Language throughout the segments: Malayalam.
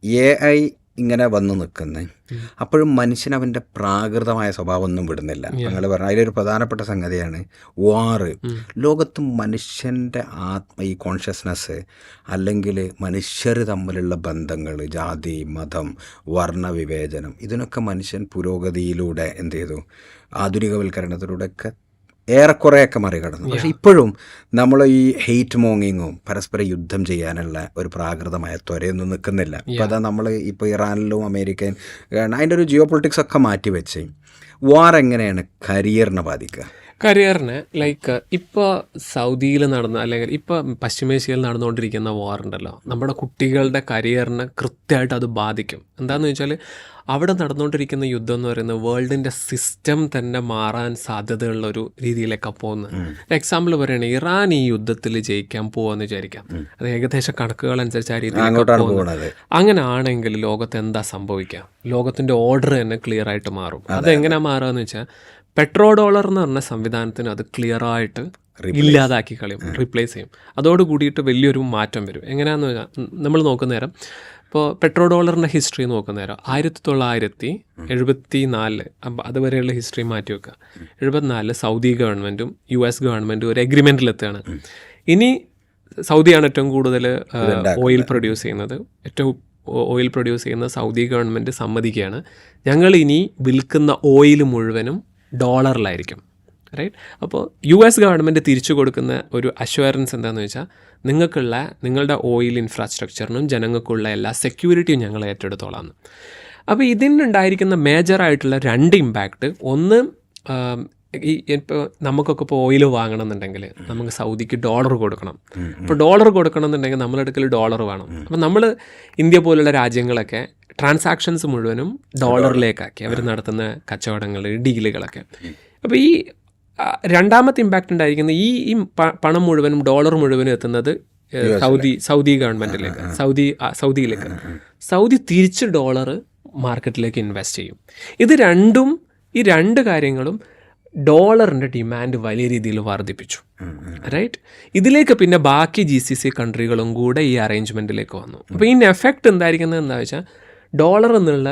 AI ഇങ്ങനെ വന്ന് നിൽക്കുന്നത്. അപ്പോഴും മനുഷ്യൻ അവൻ്റെ പ്രാകൃതമായ സ്വഭാവം ഒന്നും വിടുന്നില്ല. നിങ്ങൾ പറഞ്ഞ അതിലൊരു പ്രധാനപ്പെട്ട സംഗതിയാണ് വാറ്. ലോകത്ത് മനുഷ്യൻ്റെ ഈ കോൺഷ്യസ്നസ് അല്ലെങ്കിൽ മനുഷ്യർ തമ്മിലുള്ള ബന്ധങ്ങൾ, ജാതി, മതം, വർണ്ണവിവേചനം, ഇതിനൊക്കെ മനുഷ്യൻ പുരോഗതിയിലൂടെ എന്ത് ചെയ്തു, ആധുനികവൽക്കരണത്തിലൂടെയൊക്കെ ഏറെക്കുറെയൊക്കെ മറികടന്നു. പക്ഷെ ഇപ്പോഴും നമ്മൾ ഈ ഹെയ്റ്റ് മോങ്ങിങ്ങും പരസ്പരം യുദ്ധം ചെയ്യാനുള്ള ഒരു പ്രാകൃതമായ ത്വരയൊന്നും നിൽക്കുന്നില്ല. ഇപ്പോൾ അതാ നമ്മൾ ഇപ്പോൾ ഇറാനിലും അമേരിക്കൻ അതിൻ്റെ ഒരു ജിയോ പൊളിറ്റിക്സ് ഒക്കെ മാറ്റി വെച്ച് വാർ എങ്ങനെയാണ് കരിയറിനെ ബാധിക്കുക? കരിയറിന് ഇപ്പോൾ സൗദിയിൽ നടന്ന അല്ലെങ്കിൽ ഇപ്പോൾ പശ്ചിമേഷ്യയിൽ നടന്നുകൊണ്ടിരിക്കുന്ന വാർ ഉണ്ടല്ലോ, നമ്മുടെ കുട്ടികളുടെ കരിയറിനെ കൃത്യമായിട്ട് അത് ബാധിക്കും. എന്താണെന്ന് വെച്ചാൽ അവിടെ നടന്നുകൊണ്ടിരിക്കുന്ന യുദ്ധം എന്ന് പറയുന്നത് വേൾഡിൻ്റെ സിസ്റ്റം തന്നെ മാറാൻ സാധ്യതയുള്ള ഒരു രീതിയിലേക്കാണ് പോകുന്നത്. എക്സാമ്പിൾ പറയുകയാണെങ്കിൽ ഇറാൻ ഈ യുദ്ധത്തിൽ ജയിക്കാൻ പോവാന്ന് വിചാരിക്കാം. അത് ഏകദേശം കണക്കുകൾ അനുസരിച്ച് ആ രീതിയിലേക്ക് പോകുന്നത്. അങ്ങനെ ആണെങ്കിൽ ലോകത്ത് എന്താ സംഭവിക്കുക? ലോകത്തിൻ്റെ ഓർഡർ തന്നെ ക്ലിയർ ആയിട്ട് മാറും. അതെങ്ങനെയാണ് മാറുക എന്ന് വെച്ചാൽ $1 എന്ന് പറഞ്ഞ സംവിധാനത്തിന് അത് ക്ലിയറായിട്ട് ഇല്ലാതാക്കി കളയും, റീപ്ലേസ് ചെയ്യും. അതോട് കൂടിയിട്ട് വലിയൊരു മാറ്റം വരും. എങ്ങനെയാണെന്ന് വെച്ചാൽ നമ്മൾ നോക്കുന്ന നേരം ഇപ്പോൾ $1 ഹിസ്റ്ററി നോക്കുന്ന നേരം 1974 അതുവരെയുള്ള ഹിസ്റ്ററി മാറ്റി വെക്കുക. 74 സൗദി ഗവൺമെൻറ്റും US ഗവൺമെൻറ്റും ഒരു എഗ്രിമെൻറ്റിലെത്തുകയാണ്. ഇനി സൗദിയാണ് ഏറ്റവും കൂടുതൽ ഓയിൽ പ്രൊഡ്യൂസ് ചെയ്യുന്നത്. ഓയിൽ പ്രൊഡ്യൂസ് ചെയ്യുന്ന സൗദി ഗവൺമെൻറ് സമ്മതിക്കുകയാണ്, ഞങ്ങൾ ഇനി വിൽക്കുന്ന ഓയിൽ മുഴുവനും $ലായിരിക്കും. റൈറ്റ്? അപ്പോൾ US ഗവൺമെൻറ് തിരിച്ചു കൊടുക്കുന്ന ഒരു അഷ്വറൻസ് എന്താണെന്ന് വെച്ചാൽ നിങ്ങളുടെ ഓയിൽ ഇൻഫ്രാസ്ട്രക്ചറിനും ജനങ്ങൾക്കുള്ള എല്ലാ സെക്യൂരിറ്റിയും ഞങ്ങൾ ഏറ്റെടുത്തോളാം. അപ്പോൾ ഇതിനുണ്ടായിരിക്കുന്ന മേജറായിട്ടുള്ള 2 ഇമ്പാക്റ്റ്. ഒന്ന്, ഇപ്പോൾ നമുക്കൊക്കെ ഇപ്പോൾ ഓയിൽ വാങ്ങണമെന്നുണ്ടെങ്കിൽ നമുക്ക് സൗദിക്ക് $. കൊടുക്കണം. അപ്പോൾ $. കൊടുക്കണം എന്നുണ്ടെങ്കിൽ നമ്മുടെ അടുക്കൽ $. വേണം. അപ്പോൾ നമ്മൾ ഇന്ത്യ പോലുള്ള രാജ്യങ്ങളൊക്കെ ട്രാൻസാക്ഷൻസ് മുഴുവനും $ലേക്കാക്കി അവർ നടത്തുന്ന കച്ചവടങ്ങൾ, ഡീലുകളൊക്കെ. അപ്പോൾ ഈ രണ്ടാമത്തെ ഇമ്പാക്റ്റ് ഉണ്ടായിരിക്കുന്നത് ഈ പണം മുഴുവനും $. മുഴുവനും എത്തുന്നത് സൗദി ഗവൺമെൻറ്റിലേക്ക്, സൗദിയിലേക്ക്. സൗദി തിരിച്ച് $. മാർക്കറ്റിലേക്ക് ഇൻവെസ്റ്റ് ചെയ്യും. ഈ രണ്ട് കാര്യങ്ങളും $ൻ്റെ ഡിമാൻഡ് വലിയ രീതിയിൽ വർദ്ധിപ്പിച്ചു. റൈറ്റ്? ഇതിലേക്ക് പിന്നെ ബാക്കി GCC കൺട്രികളും കൂടെ ഈ അറേഞ്ച്മെൻറ്റിലേക്ക് വന്നു. അപ്പോൾ ഇതിൻ്റെ എഫക്റ്റ് എന്തായിരിക്കുന്നത് എന്താ വെച്ചാൽ $. എന്നുള്ള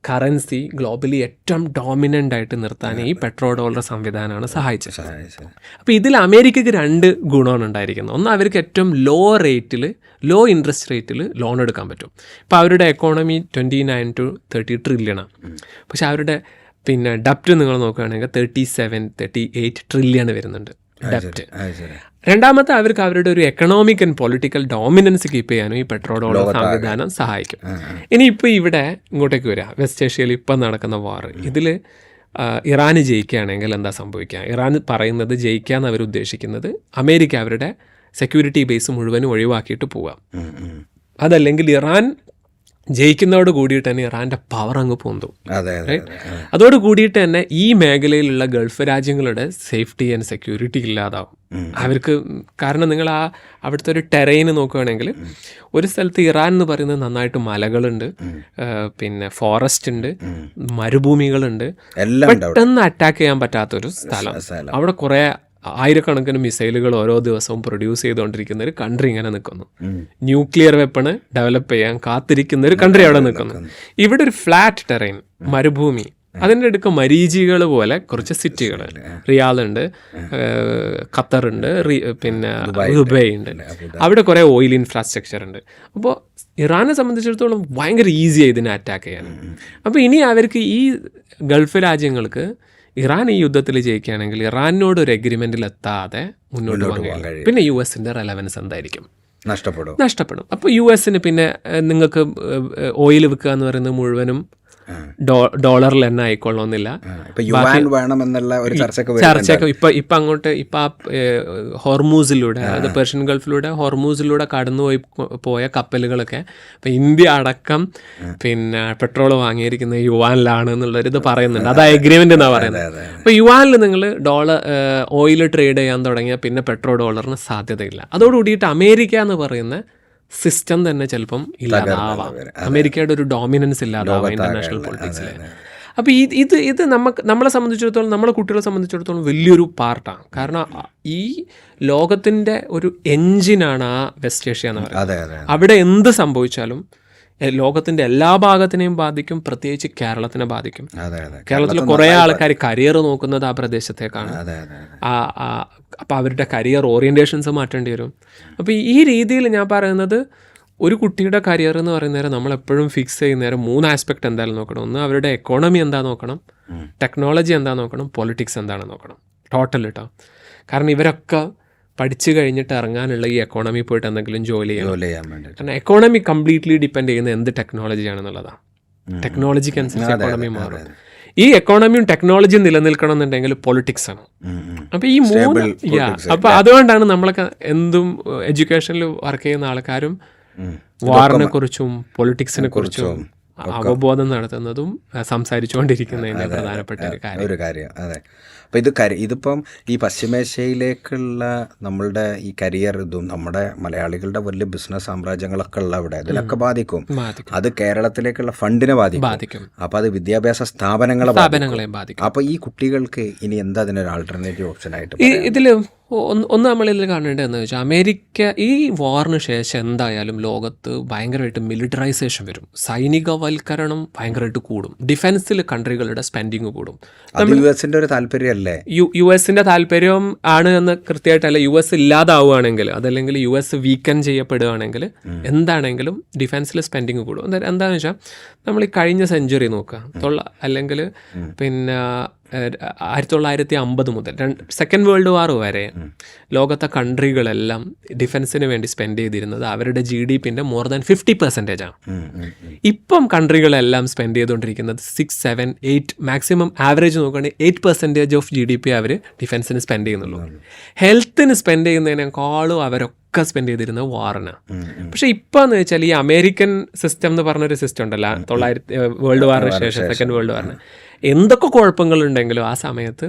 കറൻസി ഗ്ലോബലി ഏറ്റവും ഡോമിനൻ്റ് ആയിട്ട് നിർത്താൻ ഈ $. സംവിധാനമാണ് സഹായിച്ചത്. അപ്പോൾ ഇതിൽ അമേരിക്കയ്ക്ക് 2 ഗുണമാണ് ഉണ്ടായിരിക്കുന്നത്. ഒന്ന്, അവർക്ക് ഏറ്റവും ലോ ഇൻട്രസ്റ്റ് റേറ്റിൽ ലോൺ എടുക്കാൻ പറ്റും. ഇപ്പോൾ അവരുടെ എക്കോണമി 29 to 30 ട്രില്യണാണ്. പക്ഷെ അവരുടെ ഡെപ്റ്റ് നിങ്ങൾ നോക്കുകയാണെങ്കിൽ 37-38 ട്രില്യൺ വരുന്നുണ്ട് ഡെപ്റ്റ്. രണ്ടാമത്തെ, അവർക്ക് അവരുടെ ഒരു economic and political dominance keep ചെയ്യാനും ഈ $. സംവിധാനം സഹായിക്കും. ഇനിയിപ്പോൾ ഇവിടെ ഇങ്ങോട്ടേക്ക് വരിക, വെസ്റ്റ് ഏഷ്യയിൽ ഇപ്പം നടക്കുന്ന വാർ. ഇതിൽ ഇറാന് ജയിക്കുകയാണെങ്കിൽ എന്താ സംഭവിക്കുക? ഇറാൻ പറയുന്നത് ജയിക്കാമെന്ന് അവർ ഉദ്ദേശിക്കുന്നത് അമേരിക്ക അവരുടെ സെക്യൂരിറ്റി ബേസ് മുഴുവനും ഒഴിവാക്കിയിട്ട് പോവുക. അതല്ലെങ്കിൽ ഇറാൻ ജയിക്കുന്നതോട് കൂടിയിട്ട് തന്നെ ഇറാൻ്റെ പവർ അങ്ങ് പൊന്തും. അതോട് കൂടിയിട്ട് തന്നെ ഈ മേഖലയിലുള്ള ഗൾഫ് രാജ്യങ്ങളുടെ സേഫ്റ്റി ആൻഡ് സെക്യൂരിറ്റി ഇല്ലാതാവും അവർക്ക്. കാരണം നിങ്ങൾ അവിടുത്തെ ഒരു ടെറൈന് നോക്കുകയാണെങ്കിൽ ഒരു സ്ഥലത്ത് ഇറാൻ എന്ന് പറയുന്നത് നന്നായിട്ട് മലകളുണ്ട്, ഫോറസ്റ്റ് ഉണ്ട്, മരുഭൂമികളുണ്ട്, പെട്ടെന്ന് അറ്റാക്ക് ചെയ്യാൻ പറ്റാത്തൊരു സ്ഥലം. അവിടെ കുറേ ആയിരക്കണക്കിന് മിസൈലുകൾ ഓരോ ദിവസവും പ്രൊഡ്യൂസ് ചെയ്തുകൊണ്ടിരിക്കുന്ന ഒരു കൺട്രി ഇങ്ങനെ നിൽക്കുന്നു. ന്യൂക്ലിയർ വെപ്പണ് ഡെവലപ്പ് ചെയ്യാൻ കാത്തിരിക്കുന്ന ഒരു കൺട്രി അവിടെ നിൽക്കുന്നു. ഇവിടെ ഒരു ഫ്ലാറ്റ് ടെറൈൻ, മരുഭൂമി, അതിൻ്റെ അടുക്ക മരീചികൾ പോലെ കുറച്ച് സിറ്റികൾ, റിയാദുണ്ട്, ഖത്തറുണ്ട്, ദുബൈ ഉണ്ട്, അവിടെ കുറേ ഓയിൽ ഇൻഫ്രാസ്ട്രക്ചർ ഉണ്ട്. അപ്പോൾ ഇറാനെ സംബന്ധിച്ചിടത്തോളം ഭയങ്കര ഈസിയായി ഇതിനെ അറ്റാക്ക് ചെയ്യാൻ. അപ്പോൾ ഇനി അവർക്ക് ഈ ഗൾഫ് രാജ്യങ്ങൾക്ക് ഇറാൻ ഈ യുദ്ധത്തിൽ ജയിക്കുകയാണെങ്കിൽ ഇറാനോട് ഒരു എഗ്രിമെൻറ്റിൽ എത്താതെ മുന്നോട്ട് പോകാൻ കഴിയും. പിന്നെ US-ൻ്റെ റെലവൻസ് എന്തായിരിക്കും? നഷ്ടപ്പെടും. അപ്പോൾ US-ന് പിന്നെ നിങ്ങൾക്ക് ഓയിൽ വിൽക്കുക എന്ന് പറയുന്നത് മുഴുവനും $ൽ തന്നെ ആയിക്കൊള്ളണമെന്നില്ല. ചർച്ചയൊക്കെ ഇപ്പം അങ്ങോട്ട് ഹോർമൂസിലൂടെ, അത് പേർഷ്യൻ ഗൾഫിലൂടെ ഹോർമൂസിലൂടെ കടന്നു പോയ കപ്പലുകളൊക്കെ ഇപ്പം ഇന്ത്യ അടക്കം പെട്രോൾ വാങ്ങിയിരിക്കുന്നത് യുവാനിലാണ് എന്നുള്ളൊരിത് പറയുന്നുണ്ട്. അത് എഗ്രിമെൻ്റ് എന്നാണ് പറയുന്നത്. അപ്പോൾ യുവാനിൽ നിങ്ങൾ ഓയിൽ ട്രേഡ് ചെയ്യാൻ തുടങ്ങിയാൽ പിന്നെ $. സാധ്യതയില്ല. അതോടുകൂടിയിട്ട് അമേരിക്ക എന്ന് പറയുന്ന സിസ്റ്റം തന്നെ ചിലപ്പം ഇല്ലാതാവാം. അമേരിക്കയുടെ ഒരു ഡോമിനൻസ് ഇല്ലാതാവാം ഇന്റർനാഷണൽ പൊളിറ്റിക്സിൽ. അപ്പോൾ ഇത് നമ്മളെ സംബന്ധിച്ചിടത്തോളം, നമ്മളെ കുട്ടികളെ സംബന്ധിച്ചിടത്തോളം വലിയൊരു പാർട്ടാണ്. കാരണം ഈ ലോകത്തിൻ്റെ ഒരു എൻജിനാണ് ആ വെസ്റ്റ് ഏഷ്യ എന്ന് പറയുന്നത്. അവിടെ എന്ത് സംഭവിച്ചാലും ലോകത്തിൻ്റെ എല്ലാ ഭാഗത്തിനെയും ബാധിക്കും, പ്രത്യേകിച്ച് കേരളത്തിനെ ബാധിക്കും. അതെ അതെ. കേരളത്തിൽ കുറേ ആൾക്കാർ കരിയർ നോക്കുന്നത് ആ പ്രദേശത്തേക്കാണ്. അതെ അതെ. അപ്പോൾ അവരുടെ കരിയർ ഓറിയൻറ്റേഷൻസ് മാറ്റേണ്ടി വരും. അപ്പോൾ ഈ രീതിയിൽ ഞാൻ പറയുന്നത്, ഒരു കുട്ടിയുടെ കരിയർ എന്ന് പറയുന്നേരം നമ്മളെപ്പോഴും ഫിക്സ് ചെയ്യുന്നേരം 3 ആസ്പെക്ട് എന്തായാലും നോക്കണം. ഒന്ന് അവരുടെ എക്കോണമി എന്താ നോക്കണം, ടെക്നോളജി എന്താ നോക്കണം, പൊളിറ്റിക്സ് എന്താണ് നോക്കണം, ടോട്ടൽ കേട്ടോ. കാരണം ഇവരൊക്കെ പഠിച്ചു കഴിഞ്ഞിട്ട് ഇറങ്ങാനുള്ള ഈ എക്കോണമി പോയിട്ട് എന്തെങ്കിലും ജോലി ചെയ്യാൻ വേണ്ടി. കാരണം എക്കോണമി കംപ്ലീറ്റ്ലി ഡിപ്പെൻഡ് ചെയ്യുന്ന എന്ത് ടെക്നോളജിയാണെന്നുള്ളതാണ്. ടെക്നോളജിക്ക് അനുസരിച്ച് എക്കോണമി മാറും. ഈ എക്കോണമിയും ടെക്നോളജിയും നിലനിൽക്കണം എന്നുണ്ടെങ്കിൽ പൊളിറ്റിക്സ് ആണ്. അപ്പോൾ ഈ 3 അപ്പോൾ അതുകൊണ്ടാണ് നമ്മളൊക്കെ എന്തും എഡ്യൂക്കേഷനിൽ വർക്ക് ചെയ്യുന്ന ആൾക്കാരും വാറിനെ കുറിച്ചും പൊളിറ്റിക്സിനെ കുറിച്ചും അവബോധം നടത്തുന്നതും സംസാരിച്ചുകൊണ്ടിരിക്കുന്നതിൻ്റെ പ്രധാനപ്പെട്ട ഒരു കാര്യം. അതെ. അപ്പോൾ ഇതിപ്പം ഈ പശ്ചിമേഷ്യയിലേക്കുള്ള നമ്മളുടെ ഈ കരിയർ ഇതും നമ്മുടെ മലയാളികളുടെ വലിയ ബിസിനസ് സാമ്രാജ്യങ്ങളൊക്കെ ഉള്ള അവിടെ ഇതിലൊക്കെ ബാധിക്കും. അത് കേരളത്തിലേക്കുള്ള ഫണ്ടിനെ ബാധിക്കും. അപ്പോൾ അത് വിദ്യാഭ്യാസ സ്ഥാപനങ്ങളെ ബാധിക്കും. അപ്പോൾ ഈ കുട്ടികൾക്ക് ഇനി എന്താ അതിനൊരു ആൾട്ടർനേറ്റീവ് ഓപ്ഷനായിട്ട് ഇതിൽ ഒന്ന് നമ്മളിതിൽ കാണേണ്ടതെന്ന് വെച്ചാൽ, അമേരിക്ക ഈ വാറിന് ശേഷം എന്തായാലും ലോകത്ത് ഭയങ്കരമായിട്ട് മിലിറ്ററൈസേഷൻ വരും, സൈനികവൽക്കരണം ഭയങ്കരമായിട്ട് കൂടും, ഡിഫൻസിൽ കൺട്രികളുടെ സ്പെൻഡിങ് കൂടും. യുഎസിന്റെ ഒരു താല്പര്യമല്ലേ? യുഎസിന്റെ താല്പര്യം ആണ് എന്ന് കൃത്യമായിട്ടല്ല. യുഎസ് ഇല്ലാതാവുകയാണെങ്കിൽ, അതല്ലെങ്കിൽ യുഎസ് വീക്കൻ ചെയ്യപ്പെടുകയാണെങ്കിൽ എന്താണെങ്കിലും ഡിഫൻസിൽ സ്പെൻഡിങ് കൂടും. എന്താണെന്ന് വെച്ചാൽ, നമ്മൾ ഈ കഴിഞ്ഞ സെഞ്ചുറി നോക്കുക, അല്ലെങ്കിൽ പിന്നെ 1950 മുതൽ സെക്കൻഡ് വേൾഡ് വാർ വരെ ലോകത്തെ കൺട്രികളെല്ലാം ഡിഫൻസിന് വേണ്ടി സ്പെൻഡ് ചെയ്തിരുന്നത് അവരുടെ GDPൻ്റെ മോർ ദാൻ 50% ആണ്. ഇപ്പം കൺട്രികളെല്ലാം സ്പെൻഡ് ചെയ്തുകൊണ്ടിരിക്കുന്നത് 6, 7, 8 മാക്സിമം ആവറേജ് നോക്കുകയാണെങ്കിൽ 8% ഓഫ് GDP അവർ ഡിഫൻസിന് സ്പെൻഡ് ചെയ്യുന്നുള്ളൂ. ഹെൽത്തിന് സ്പെൻഡ് ചെയ്യുന്നതിനേക്കാളും അവരൊക്കെ സ്പെൻഡ് ചെയ്തിരുന്നത് വാറിനാണ്. പക്ഷെ ഇപ്പം എന്ന് വെച്ചാൽ, ഈ അമേരിക്കൻ സിസ്റ്റം എന്ന് പറഞ്ഞൊരു സിസ്റ്റം ഉണ്ടല്ലോ, വേൾഡ് വാറിന് ശേഷം സെക്കൻഡ് വേൾഡ് വാറിന് എന്തൊക്കെ കുഴപ്പങ്ങളുണ്ടെങ്കിലും ആ സമയത്ത്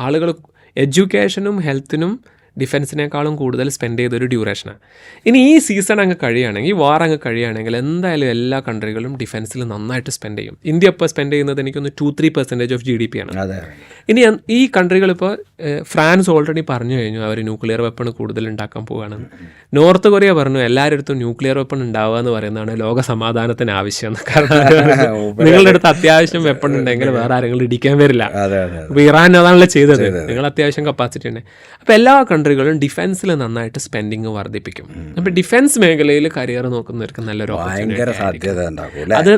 ആളുകൾ എഡ്യൂക്കേഷനും ഹെൽത്തിനും ഡിഫൻസിനേക്കാളും കൂടുതൽ സ്പെൻഡ് ചെയ്തൊരു ഡ്യൂറേഷനാണ്. ഇനി ഈ സീസൺ അങ്ങ് കഴിയുകയാണെങ്കിൽ, ഈ വാർ അങ്ങ് കഴിയുകയാണെങ്കിൽ എന്തായാലും എല്ലാ കൺട്രികളും ഡിഫൻസിൽ നന്നായിട്ട് സ്പെൻഡ് ചെയ്യും. ഇന്ത്യ ഇപ്പോൾ സ്പെൻഡ് ചെയ്യുന്നത് എനിക്കൊന്ന് 2-3% ഓഫ് GDP ആണ്. ഇനി ഈ കൺട്രികളിപ്പോൾ ഫ്രാൻസ് ഓൾറെഡി പറഞ്ഞു കഴിഞ്ഞു അവർ ന്യൂക്ലിയർ വെപ്പൺ കൂടുതൽ ഉണ്ടാക്കാൻ പോവുകയാണെന്ന്. നോർത്ത് കൊറിയ പറഞ്ഞു എല്ലാവരുടെ അടുത്തും ന്യൂക്ലിയർ വെപ്പൺ ഉണ്ടാവുക എന്ന് പറയുന്നതാണ് ലോക സമാധാനത്തിന് ആവശ്യം. കാരണം നിങ്ങളുടെ അടുത്ത് അത്യാവശ്യം വെപ്പൺ ഉണ്ടെങ്കിൽ വേറെ ആരെങ്കിലും ഇടിക്കാൻ വരില്ല. അപ്പോൾ ഇറാൻ അതാണല്ലോ ചെയ്തത്, നിങ്ങൾ അത്യാവശ്യം കപ്പാസിറ്റി ഉണ്ട്. അപ്പോൾ എല്ലാ കൺട്രികളും ഡിഫൻസിൽ നന്നായിട്ട് സ്പെൻഡിങ് വർദ്ധിപ്പിക്കും. അപ്പോൾ ഡിഫൻസ് മേഖലയിൽ കരിയർ നോക്കുന്നവർക്ക് നല്ലൊരു ഓപ്പർച്യൂണിറ്റി.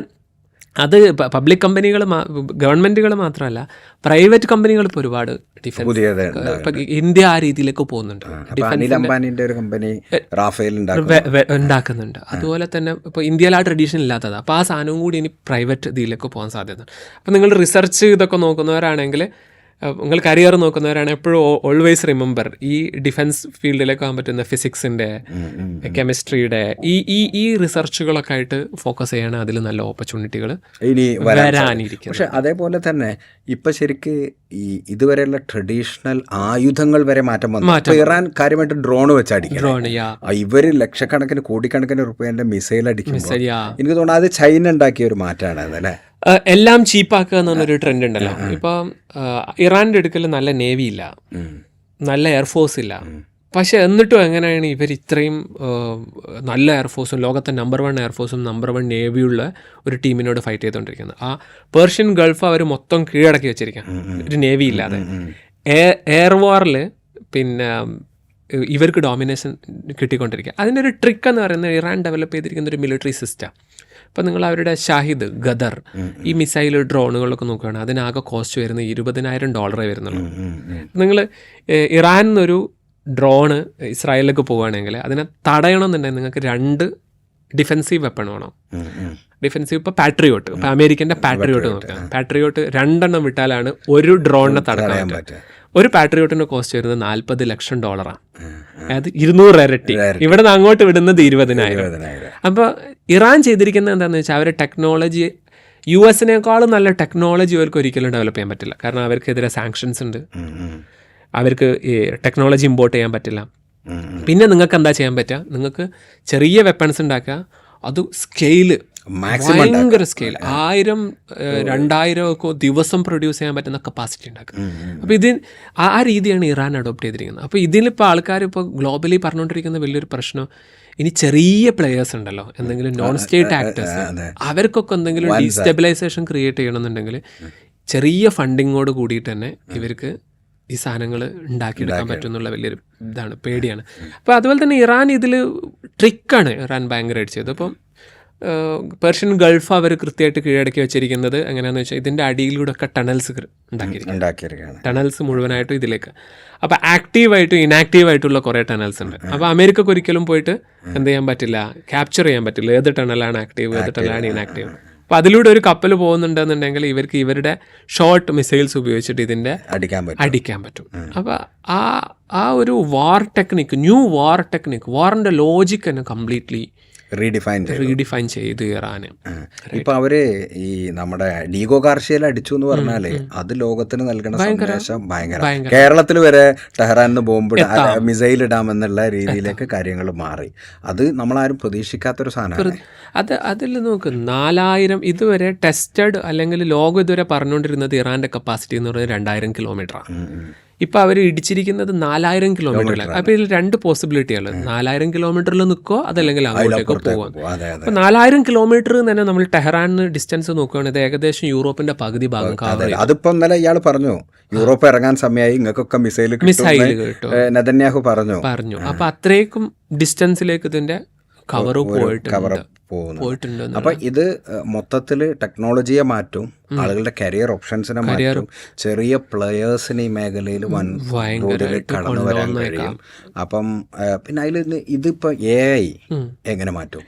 അത് പബ്ലിക് കമ്പനികൾ, ഗവൺമെൻറ്റുകൾ മാത്രമല്ല, പ്രൈവറ്റ് കമ്പനികൾ ഇപ്പോൾ ഒരുപാട് ഡിഫൻസ്, ഇപ്പം ഇന്ത്യ ആ രീതിയിലേക്ക് പോകുന്നുണ്ട്. ഉണ്ടാക്കുന്നുണ്ട്. അതുപോലെ തന്നെ ഇപ്പോൾ ഇന്ത്യയിൽ ആ ട്രഡീഷൻ ഇല്ലാത്തതാണ്. അപ്പോൾ ആ സാധനവും കൂടി ഇനി പ്രൈവറ്റ് ഇതിലേക്ക് പോകാൻ സാധ്യത. അപ്പോൾ നിങ്ങൾ റിസർച്ച് ഇതൊക്കെ നോക്കുന്നവരാണെങ്കിൽ, നിങ്ങൾ കരിയർ നോക്കുന്നവരാണ്, എപ്പോഴും ഓൾവേസ് റിമെമ്പർ ഈ ഡിഫൻസ് ഫീൽഡിലേക്ക് പോകാൻ പറ്റുന്ന ഫിസിക്സിൻ്റെ, കെമിസ്ട്രിയുടെ ഈ റിസർച്ചുകളൊക്കെ ആയിട്ട് ഫോക്കസ് ചെയ്യണം. അതിൽ നല്ല ഓപ്പർച്യൂണിറ്റികൾ വരാനിരിക്കും. പക്ഷെ അതേപോലെ തന്നെ ഇപ്പം ശരിക്ക് ഈ ഇതുവരെയുള്ള ട്രഡീഷണൽ ആയുധങ്ങൾ വരെ മാറ്റം വന്നു. ഇറാൻ കാര്യമായിട്ട് ഡ്രോൺ വെച്ചടിക്കും. ഇവർ ലക്ഷക്കണക്കിന് കോടിക്കണക്കിന് റുപ്യേൻ്റെ മിസൈൽ അടിക്കും. എനിക്ക് തോന്നുന്നു അത് ചൈന ഉണ്ടാക്കിയ ഒരു മാറ്റമാണ് അതല്ലേ. എല്ലാം ചീപ്പാക്കുക എന്ന് പറഞ്ഞൊരു ട്രെൻഡ് ഉണ്ടല്ലോ. ഇപ്പം ഇറാൻ്റെ അടുക്കൽ നല്ല നേവി ഇല്ല, നല്ല എയർഫോഴ്സ് ഇല്ല. പക്ഷെ എന്നിട്ടും എങ്ങനെയാണ് ഇവർ ഇത്രയും നല്ല എയർഫോഴ്സും ലോകത്തെ നമ്പർ 1 എയർഫോഴ്സും നമ്പർ 1 നേവിയുള്ള ഒരു ടീമിനോട് ഫൈറ്റ് ചെയ്തുകൊണ്ടിരിക്കുന്നത്? ആ പേർഷ്യൻ ഗൾഫ് അവർ മൊത്തം കീഴടക്കി വെച്ചിരിക്കുകയാണ് ഒരു നേവി ഇല്ലാതെ. എയർ വാറിൽ പിന്നെ ഇവർക്ക് ഡോമിനേഷൻ കിട്ടിക്കൊണ്ടിരിക്കുക. അതിൻ്റെ ഒരു ട്രിക്ക് എന്ന് പറയുന്നത്, ഇറാൻ ഡെവലപ്പ് ചെയ്തിരിക്കുന്ന ഒരു മിലിറ്ററി സിസ്റ്റം. ഇപ്പോൾ നിങ്ങൾ അവരുടെ ഷാഹിദ്, ഗദർ, ഈ മിസൈൽ ഡ്രോണുകളൊക്കെ നോക്കുകയാണ്, അതിനാകെ കോസ്റ്റ് വരുന്നത് $20,000 വരുന്നുള്ളൂ. നിങ്ങൾ ഇറാൻ എന്നൊരു ഡ്രോണ് ഇസ്രായേലിലേക്ക് പോവുകയാണെങ്കിൽ അതിനെ തടയണമെന്നുണ്ടെങ്കിൽ നിങ്ങൾക്ക് 2 ഡിഫെൻസീവ് വെപ്പൺ വേണം. ഡിഫെൻസീവ് ഇപ്പോൾ പാട്രിയോട്ട്, ഇപ്പോൾ അമേരിക്കൻ്റെ പാട്രിയോട്ട് നോക്കുക, പാട്രിയോട്ട് 2 എണ്ണം വിട്ടാലാണ് ഒരു ഡ്രോണിനെ തടയാൻ പറ്റുക. ഒരു പാട്രിയോട്ടിൻ്റെ കോസ്റ്റ് വരുന്നത് $40 ലക്ഷം. അതായത് 200 ഇരട്ടി. ഇവിടെ നിന്ന് അങ്ങോട്ട് വിടുന്നത് 20,000. അപ്പോൾ ഇറാൻ ചെയ്തിരിക്കുന്നത് എന്താണെന്ന് വെച്ചാൽ, അവരുടെ ടെക്നോളജി US-നേക്കാളും നല്ല ടെക്നോളജി അവർക്ക് ഒരിക്കലും ഡെവലപ്പ് ചെയ്യാൻ പറ്റില്ല. കാരണം അവർക്കെതിരെ സാങ്ഷൻസ് ഉണ്ട്, അവർക്ക് ഈ ടെക്നോളജി ഇമ്പോർട്ട് ചെയ്യാൻ പറ്റില്ല. പിന്നെ നിങ്ങൾക്ക് എന്താ ചെയ്യാൻ പറ്റുക, നിങ്ങൾക്ക് ചെറിയ വെപ്പൺസ് ഉണ്ടാക്കുക, അത് സ്കെയില് ഭയങ്കര സ്കെയിൽ 1000-2000 ഒക്കെ ദിവസം പ്രൊഡ്യൂസ് ചെയ്യാൻ പറ്റുന്ന കപ്പാസിറ്റി ഉണ്ടാക്കുക. അപ്പോൾ ആ രീതിയാണ് ഇറാൻ അഡോപ്റ്റ് ചെയ്തിരിക്കുന്നത്. അപ്പോൾ ഇതിലിപ്പോൾ ആൾക്കാർ ഇപ്പോൾ ഗ്ലോബലി പറഞ്ഞുകൊണ്ടിരിക്കുന്ന വലിയൊരു പ്രശ്നം, ഇനി ചെറിയ പ്ലെയേഴ്സ് ഉണ്ടല്ലോ, എന്തെങ്കിലും നോൺ സ്റ്റേറ്റ് ആക്ടേഴ്സ്, അവർക്കൊക്കെ എന്തെങ്കിലും ഡീസ്റ്റെബിലൈസേഷൻ ക്രിയേറ്റ് ചെയ്യണമെന്നുണ്ടെങ്കിൽ ചെറിയ ഫണ്ടിങ്ങോട് കൂടിയിട്ട് തന്നെ ഇവർക്ക് ഈ സാധനങ്ങൾ ഉണ്ടാക്കിയെടുക്കാൻ പറ്റും എന്നുള്ള വലിയൊരു ഇതാണ്, പേടിയാണ്. അപ്പോൾ അതുപോലെ തന്നെ ഇറാൻ ഇതിൽ ട്രിക്കാണ് ഇറാൻ ഭയങ്കരമായിട്ട് ചെയ്തത്. അപ്പം പേർഷ്യൻ ഗൾഫ് അവർ കൃത്യമായിട്ട് കീഴടക്കി വെച്ചിരിക്കുന്നത് എങ്ങനെയാണെന്ന് വെച്ചാൽ ഇതിൻ്റെ അടിയിലൂടെ ഒക്കെ ടണൽസ് ഉണ്ടാക്കിയിരിക്കുകയാണ്. ടണൽസ് മുഴുവനായിട്ടും ഇതിലേക്ക്. അപ്പോൾ ആക്റ്റീവായിട്ടും ഇനാക്റ്റീവായിട്ടുള്ള കുറേ ടണൽസ് ഉണ്ട്. അപ്പോൾ അമേരിക്കക്ക് ഒരിക്കലും പോയിട്ട് എന്ത് ചെയ്യാൻ പറ്റില്ല, ക്യാപ്ചർ ചെയ്യാൻ പറ്റില്ല ഏത് ടണലാണ് ആക്റ്റീവ് ഏത് ടണലാണ് ഇനാക്റ്റീവ്. അപ്പോൾ അതിലൂടെ ഒരു കപ്പൽ പോകുന്നുണ്ടെന്നുണ്ടെങ്കിൽ ഇവർക്ക് ഇവരുടെ ഷോർട്ട് മിസൈൽസ് ഉപയോഗിച്ചിട്ട് ഇതിൻ്റെ അടിക്കാൻ പറ്റും. അപ്പോൾ ആ ഒരു വാർ ടെക്നിക്ക്, ന്യൂ വാർ ടെക്നിക്ക്, വാറിൻ്റെ ലോജിക്ക് തന്നെ കംപ്ലീറ്റ്ലി റീഡിഫൈൻ ചെയ്ത് ഇറാന്. ഇപ്പൊ അവര് ഈ നമ്മുടെ ഡീഗോ ഗാർഷ്യയിൽ അടിച്ചു എന്ന് പറഞ്ഞാല് അത് ലോകത്തിന് നൽകുന്ന സന്ദേശം ഭയങ്കര. കേരളത്തിൽ വരെ ടെഹ്റാനിന്ന് ബോംബ് മിസൈൽ ഇടാമെന്നുള്ള രീതിയിലേക്ക് കാര്യങ്ങൾ മാറി. അത് നമ്മളാരും പ്രതീക്ഷിക്കാത്തൊരു സാധനമാണ്. അതിൽ നോക്ക് 4000 ഇതുവരെ ടെസ്റ്റഡ് അല്ലെങ്കിൽ ലോകം ഇതുവരെ പറഞ്ഞുകൊണ്ടിരുന്നത് ഇറാന്റെ കപ്പാസിറ്റി എന്ന് പറയുന്നത് 2000 കിലോമീറ്ററാണ്. ഇപ്പം അവർ ഇടിച്ചിരിക്കുന്നത് 4000 കിലോമീറ്ററിലാണ്. അപ്പോൾ ഇതിൽ 2 പോസിബിലിറ്റിയാണ്. 4000 കിലോമീറ്ററിൽ നിൽക്കോ അതല്ലെങ്കിൽ അങ്ങോട്ടേക്കോ പോകാം. അപ്പോൾ 4000 കിലോമീറ്റർ തന്നെ നമ്മൾ ടെഹ്റാനിന് ഡിസ്റ്റൻസ് നോക്കുകയാണെങ്കിൽ ഏകദേശം യൂറോപ്പിന്റെ പകുതി ഭാഗം കവർ ചെയ്യും. അതിപ്പോൾ ഇന്നലെ ഇയാൾ പറഞ്ഞു യൂറോപ്പ് ഇറങ്ങാൻ സമയമായി, ഇങ്ങൾക്കൊക്കെ മിസൈൽ കിട്ടും നെതന്യാഹു പറഞ്ഞു. അപ്പോൾ അത്രയ്ക്കും ഡിസ്റ്റൻസിലേക്ക് ഇതിന്റെ കവർ പോയിട്ടുണ്ട്. അപ്പൊ ഇത് മൊത്തത്തിൽ ടെക്നോളജിയെ മാറ്റും, ആളുകളുടെ കരിയർ ഓപ്ഷൻസിനെ മാറ്റും, ചെറിയ പ്ലെയേഴ്സിന് ഈ മേഖലയിൽ കടന്നു വരാൻ കഴിയും. അപ്പം പിന്നെ അതിൽ ഇതിപ്പോ AI എങ്ങനെ മാറ്റും?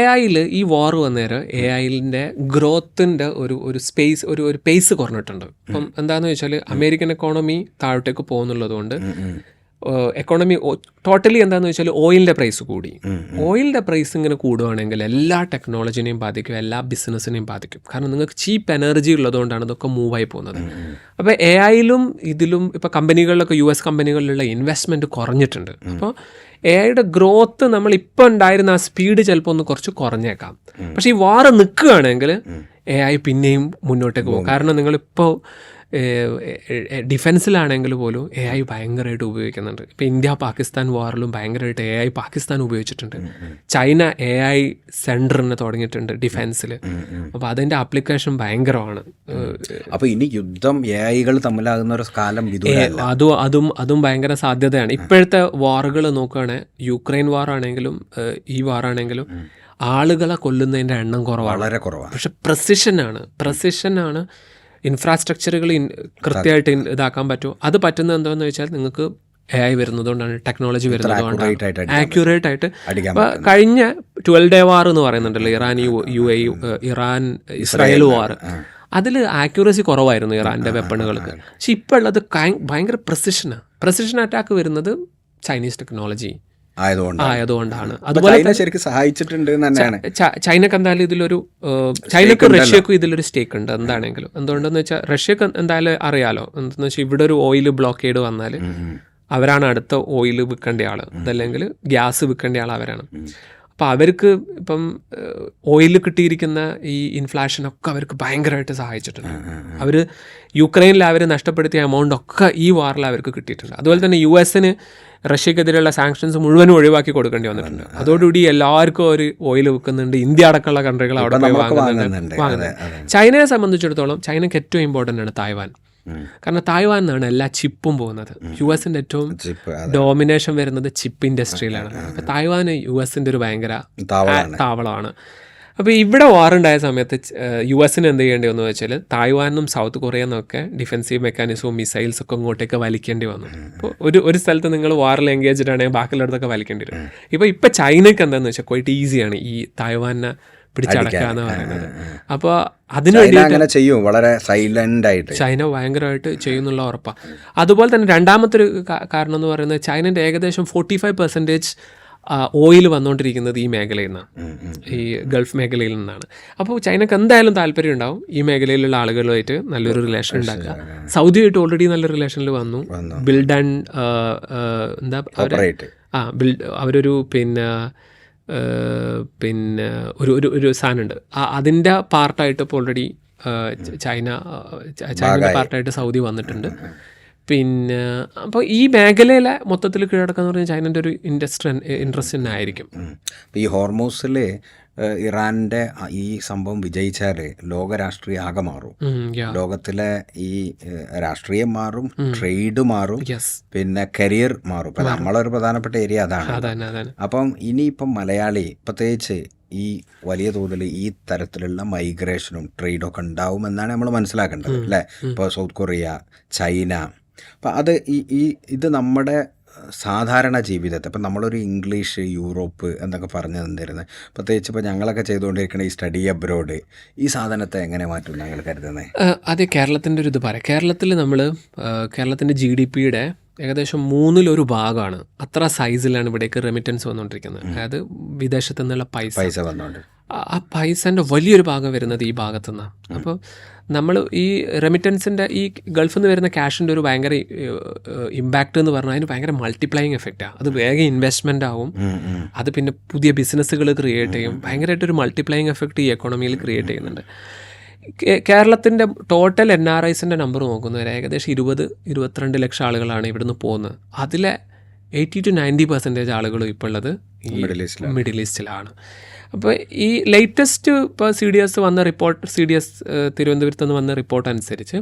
AI ഈ വാർ വന്നേരം AI ഗ്രോത്തിന്റെ ഒരു സ്പേസ് ഒരു പേസ് കുറഞ്ഞിട്ടുണ്ട്. അപ്പം എന്താന്ന് വെച്ചാൽ അമേരിക്കൻ എക്കോണമി താഴോട്ടേക്ക് പോകുന്നുള്ളത് കൊണ്ട് എക്കോണമി ടോട്ടലി എന്താണെന്ന് വെച്ചാൽ ഓയിലിൻ്റെ പ്രൈസ് കൂടി. ഓയിലിൻ്റെ പ്രൈസ് ഇങ്ങനെ കൂടുകയാണെങ്കിൽ എല്ലാ ടെക്നോളജിനെയും ബാധിക്കും, എല്ലാ ബിസിനസ്സിനെയും ബാധിക്കും. കാരണം നിങ്ങൾക്ക് ചീപ്പ് എനർജി ഉള്ളതുകൊണ്ടാണ് ഇതൊക്കെ മൂവായി പോകുന്നത്. അപ്പോൾ AI-ലും ഇതിലും ഇപ്പോൾ കമ്പനികളിലൊക്കെ US കമ്പനികളിലുള്ള ഇൻവെസ്റ്റ്മെൻറ്റ് കുറഞ്ഞിട്ടുണ്ട്. അപ്പോൾ AI-യുടെ ഗ്രോത്ത് നമ്മളിപ്പോൾ ഉണ്ടായിരുന്ന ആ സ്പീഡ് ചിലപ്പോൾ ഒന്ന് കുറച്ച് കുറഞ്ഞേക്കാം. പക്ഷേ ഈ വാർ നിൽക്കുകയാണെങ്കിൽ AI പിന്നെയും മുന്നോട്ടേക്ക് പോകും. കാരണം നിങ്ങളിപ്പോൾ ഡിഫെൻസിലാണെങ്കിൽ പോലും AI ഭയങ്കരമായിട്ട് ഉപയോഗിക്കുന്നുണ്ട്. ഇപ്പോൾ ഇന്ത്യ പാകിസ്ഥാൻ വാറിലും ഭയങ്കരമായിട്ട് AI പാകിസ്ഥാൻ ഉപയോഗിച്ചിട്ടുണ്ട്. ചൈന AI സെൻറ്ററിന് തുടങ്ങിയിട്ടുണ്ട് ഡിഫെൻസിൽ. അപ്പോൾ അതിൻ്റെ ആപ്ലിക്കേഷൻ ഭയങ്കരമാണ്. അപ്പോൾ ഇനി യുദ്ധം AI-കൾ തമ്മിലാകുന്ന ഒരു കാലം അതും ഭയങ്കര സാധ്യതയാണ്. ഇപ്പോഴത്തെ വാറുകൾ നോക്കുകയാണെങ്കിൽ യുക്രൈൻ വാറാണെങ്കിലും ഈ വാറാണെങ്കിലും ആളുകളെ കൊല്ലുന്നതിൻ്റെ എണ്ണം വളരെ കുറവാണ്. പക്ഷെ പ്രസിഷനാണ് ഇൻഫ്രാസ്ട്രക്ചറുകൾ കൃത്യമായിട്ട് ഇതാക്കാൻ പറ്റുമോ? അത് പറ്റുന്നത് എന്താണെന്ന് വെച്ചാൽ നിങ്ങൾക്ക് AI വരുന്നതുകൊണ്ടാണ്, ടെക്നോളജി വരുന്നതുകൊണ്ടാണ് ആക്യുറേറ്റ് ആയിട്ട്. കഴിഞ്ഞ 12 ഡേ വാർ എന്ന് പറയുന്നുണ്ടല്ലോ, ഇറാൻ ഇസ്രായേൽ വാർ, അതിൽ ആക്യുറസി കുറവായിരുന്നു ഇറാൻ്റെ വെപ്പണുകൾക്ക്. പക്ഷെ ഇപ്പോൾ ഉള്ളത് ഭയങ്കര പ്രസിഷൻ അറ്റാക്ക് വരുന്നത് ചൈനീസ് ടെക്നോളജി ആയതുകൊണ്ടാണ്. അതുപോലെ ശരിക്കും സഹായിച്ചിട്ടുണ്ട് തന്നെയാണ്. ചൈനക്ക് എന്തായാലും ഇതിലൊരു ചൈനക്കും റഷ്യക്കും ഇതിലൊരു സ്റ്റേക്ക് ഉണ്ട് എന്താണെങ്കിലും. എന്തുകൊണ്ടെന്ന് വെച്ചാൽ റഷ്യക്ക് എന്തായാലും അറിയാലോ, എന്താണെന്ന് വെച്ചാൽ ഇവിടെ ഒരു ഓയിൽ ബ്ലോക്കേഡ് വന്നാൽ അവരാണ് അടുത്ത ഓയിൽ വിൽക്കേണ്ട ആൾ, അതല്ലെങ്കിൽ ഗ്യാസ് വിൽക്കേണ്ട ആൾ അവരാണ്. അപ്പോൾ അവർക്ക് ഇപ്പം ഓയിൽ കിട്ടിയിരിക്കുന്ന ഈ ഇൻഫ്ലേഷനൊക്കെ അവർക്ക് ഭയങ്കരമായിട്ട് സഹായിച്ചിട്ടുണ്ട്. അവർ യുക്രൈനിൽ അവർ നഷ്ടപ്പെടുത്തിയ എമൗണ്ട് ഒക്കെ ഈ വാറിൽ അവർക്ക് കിട്ടിയിട്ടുണ്ട്. അതുപോലെ തന്നെ US-ന് റഷ്യക്കെതിരെയുള്ള സാങ്ഷൻസ് മുഴുവനും ഒഴിവാക്കി കൊടുക്കേണ്ടി വന്നിട്ടുണ്ട്. അതോടുകൂടി എല്ലാവർക്കും ഒരു ഓയിൽ വിൽക്കുന്നുണ്ട്. ഇന്ത്യ അടക്കമുള്ള കൺട്രികൾ അവിടെ പോയി വാങ്ങുന്നുണ്ട്. ചൈനയെ സംബന്ധിച്ചിടത്തോളം ചൈനയ്ക്ക് ഏറ്റവും ഇമ്പോർട്ടൻ്റ് ആണ് തായ്വാൻ. കാരണം തായ്വാൻ നിന്നാണ് എല്ലാ ചിപ്പും പോകുന്നത്. US-ന്റെ ഏറ്റവും ഡോമിനേഷൻ വരുന്നത് ചിപ്പ് ഇൻഡസ്ട്രിയിലാണ്. അപ്പോൾ തായ്വാൻ US-ന്റെ ഒരു ഭയങ്കര താവളമാണ്. അപ്പോൾ ഇവിടെ വാറുണ്ടായ സമയത്ത് US-ന് എന്ത് ചെയ്യേണ്ടി വന്നു വെച്ചാൽ തായ്വാനും സൗത്ത് കൊറിയന്നൊക്കെ ഡിഫെൻസീവ് മെക്കാനിസവും മിസൈൽസൊക്കെ ഇങ്ങോട്ടേക്ക് വലിക്കേണ്ടി വന്നു. അപ്പോൾ ഒരു സ്ഥലത്ത് നിങ്ങൾ വാറിൽ എൻഗേജ്ഡ് ആണെങ്കിൽ ബാക്കിയുള്ളടത്തൊക്കെ വലിക്കേണ്ടി വരും. ഇപ്പോൾ ചൈനയ്ക്ക് എന്താണെന്ന് വെച്ചാൽ ക്വൈറ്റ് ഈസിയാണ് ഈ തായ്വാനെ പിടിച്ചടക്കുക എന്ന് പറയുന്നത്. അപ്പോൾ അതിനുവേണ്ടി വളരെ സൈലന്റ് ആയിട്ട് ചൈന ഭയങ്കരമായിട്ട് ചെയ്യുന്നുള്ള ഉറപ്പാണ്. അതുപോലെ തന്നെ രണ്ടാമത്തെ ഒരു കാരണം എന്ന് പറയുന്നത് ചൈനൻ്റെ ഏകദേശം 45% ഓയിൽ വന്നുകൊണ്ടിരിക്കുന്നത് ഈ മേഖലയിൽ നിന്നാണ്, ഈ ഗൾഫ് മേഖലയിൽ നിന്നാണ്. അപ്പോൾ ചൈനക്ക് എന്തായാലും താല്പര്യം ഉണ്ടാവും ഈ മേഖലയിലുള്ള ആളുകളുമായിട്ട് നല്ലൊരു റിലേഷൻ ഉണ്ടാക്കുക. സൗദിയായിട്ട് ഓൾറെഡി നല്ല റിലേഷനിൽ വന്നു. ബിൽഡ് ആൻഡ് അവരൊരു പിന്നെ ഒരു സാധനമുണ്ട്, അതിൻ്റെ പാർട്ടായിട്ട് ഇപ്പോൾ ഓൾറെഡി ചൈനയുടെ പാർട്ടായിട്ട് സൗദി വന്നിട്ടുണ്ട്. പിന്നെ അപ്പോൾ ഈ മേഖലയിലെ മൊത്തത്തിൽ കീഴടക്കാന്ന് പറഞ്ഞാൽ ചൈനൻ്റെ ഒരു ഇൻട്രസ്റ്റ് തന്നെ ആയിരിക്കും. ഈ ഹോർമൂസിൽ ഇറാൻ്റെ ഈ സംഭവം വിജയിച്ചാൽ ലോകരാഷ്ട്രീയം ആകെ മാറും. ലോകത്തിലെ ഈ രാഷ്ട്രീയം മാറും, ട്രേഡ് മാറും, പിന്നെ കരിയർ മാറും. ഇപ്പം നമ്മളൊരു പ്രധാനപ്പെട്ട ഏരിയ അതാണ്. അപ്പം ഇനിയിപ്പം മലയാളി പ്രത്യേകിച്ച് ഈ വലിയ തോതിൽ ഈ തരത്തിലുള്ള മൈഗ്രേഷനും ട്രേഡൊക്കെ ഉണ്ടാവുമെന്നാണ് നമ്മൾ മനസ്സിലാക്കേണ്ടത് അല്ലേ. ഇപ്പോൾ സൗത്ത് കൊറിയ, ചൈന, അപ്പം അത് ഇത് നമ്മുടെ സാധാരണ ജീവിതത്തെ ഇപ്പം നമ്മളൊരു ഇംഗ്ലീഷ്, യൂറോപ്പ് എന്നൊക്കെ പറഞ്ഞു തന്നിരുന്നത്, പ്രത്യേകിച്ച് ഇപ്പോൾ ഞങ്ങളൊക്കെ ചെയ്തുകൊണ്ടിരിക്കുന്ന ഈ സ്റ്റഡി അബ്രോഡ്, ഈ സാധനത്തെ എങ്ങനെ മാറ്റും ഞങ്ങൾ കരുതുന്നത്? അതെ, കേരളത്തിൻ്റെ ഒരു ഇത് പറയാം. കേരളത്തിൻ്റെ GDP-യുടെ ഏകദേശം 1/3 ഭാഗമാണ്. അത്ര സൈസിലാണ് ഇവിടേക്ക് റെമിറ്റൻസ് വന്നുകൊണ്ടിരിക്കുന്നത്. അതായത് വിദേശത്തു നിന്നുള്ള പൈസ വന്നുകൊണ്ട് ആ പൈസൻ്റെ വലിയൊരു ഭാഗം വരുന്നത് ഈ ഭാഗത്തു നിന്നാണ്. അപ്പോൾ നമ്മൾ ഈ റെമിറ്റൻസിൻ്റെ ഈ ഗൾഫിൽ നിന്ന് വരുന്ന ക്യാഷിൻ്റെ ഒരു ഭയങ്കര ഇമ്പാക്റ്റ് എന്ന് പറഞ്ഞാൽ അതിന് ഭയങ്കര മൾട്ടിപ്ലൈയിങ് എഫക്റ്റാണ്. അത് വേഗം ഇൻവെസ്റ്റ്മെൻ്റ് ആവും, അത് പിന്നെ പുതിയ ബിസിനസ്സുകൾ ക്രിയേറ്റ് ചെയ്യും, ഭയങ്കരമായിട്ടൊരു മൾട്ടിപ്ലൈയിങ് എഫക്റ്റ് ഈ എക്കോണമിയിൽ ക്രിയേറ്റ് ചെയ്യുന്നുണ്ട്. കേരളത്തിൻ്റെ ടോട്ടൽ NRIസിൻ്റെ നമ്പർ നോക്കുന്നവർ ഏകദേശം 20-22 ലക്ഷം ആളുകളാണ് ഇവിടുന്ന് പോകുന്നത്. അതിലെ 80-90% ആളുകളും ഇപ്പോൾ ഉള്ളത് ഈ മിഡിൽ ഈസ്റ്റിലാണ്. അപ്പോൾ ഈ ലേറ്റസ്റ്റ് ഇപ്പോൾ CDS വന്ന റിപ്പോർട്ട്, CDS തിരുവനന്തപുരത്ത് നിന്ന് വന്ന റിപ്പോർട്ട് അനുസരിച്ച്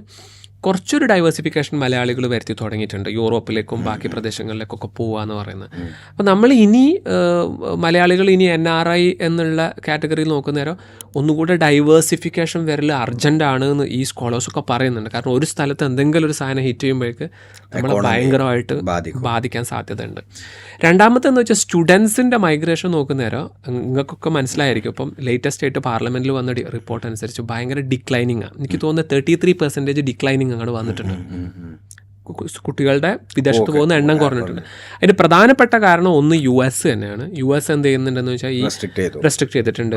കുറച്ചൊരു ഡൈവേഴ്സിഫിക്കേഷൻ മലയാളികൾ വരുത്തി തുടങ്ങിയിട്ടുണ്ട്. യൂറോപ്പിലേക്കും ബാക്കി പ്രദേശങ്ങളിലേക്കൊക്കെ പോവാന്ന് പറയുന്നത്. അപ്പോൾ നമ്മൾ ഇനി മലയാളികൾ ഇനി NRI എന്നുള്ള കാറ്റഗറിയിൽ നോക്കുന്നേരം ഒന്നുകൂടെ ഡൈവേഴ്സിഫിക്കേഷൻ വരൽ അർജൻറ്റാണ് എന്ന് ഈ സ്കോളേഴ്സൊക്കെ പറയുന്നുണ്ട്. കാരണം ഒരു സ്ഥലത്ത് എന്തെങ്കിലും ഒരു സാധനം ഹിറ്റ് ചെയ്യുമ്പോഴേക്ക് നമ്മളെ ഭയങ്കരമായിട്ട് ബാധിക്കാൻ സാധ്യതയുണ്ട്. രണ്ടാമത്തെന്ന് വെച്ചാൽ സ്റ്റുഡൻസിൻ്റെ മൈഗ്രേഷൻ നോക്കുന്നേരം നിങ്ങൾക്കൊക്കെ മനസ്സിലായിരിക്കും. ഇപ്പം ലേറ്റസ്റ്റ് ആയിട്ട് പാർലമെൻറ്റിൽ വന്ന റിപ്പോർട്ട് അനുസരിച്ച് ഭയങ്കര ഡിക്ലൈനിങ് ആണ്. എനിക്ക് തോന്നുന്നത് 33% ഡിക്ലൈനിങ് അങ്ങോട്ട് വന്നിട്ടുണ്ട്. കുട്ടികളുടെ വിദേശത്ത് പോകുന്ന എണ്ണം കുറഞ്ഞിട്ടുണ്ട്. അതിന് പ്രധാനപ്പെട്ട കാരണം ഒന്ന് US തന്നെയാണ്. US എന്ത് ചെയ്യുന്നുണ്ടെന്ന് വെച്ചാൽ ഈ റെസ്ട്രിക്ട് ചെയ്തിട്ടുണ്ട്.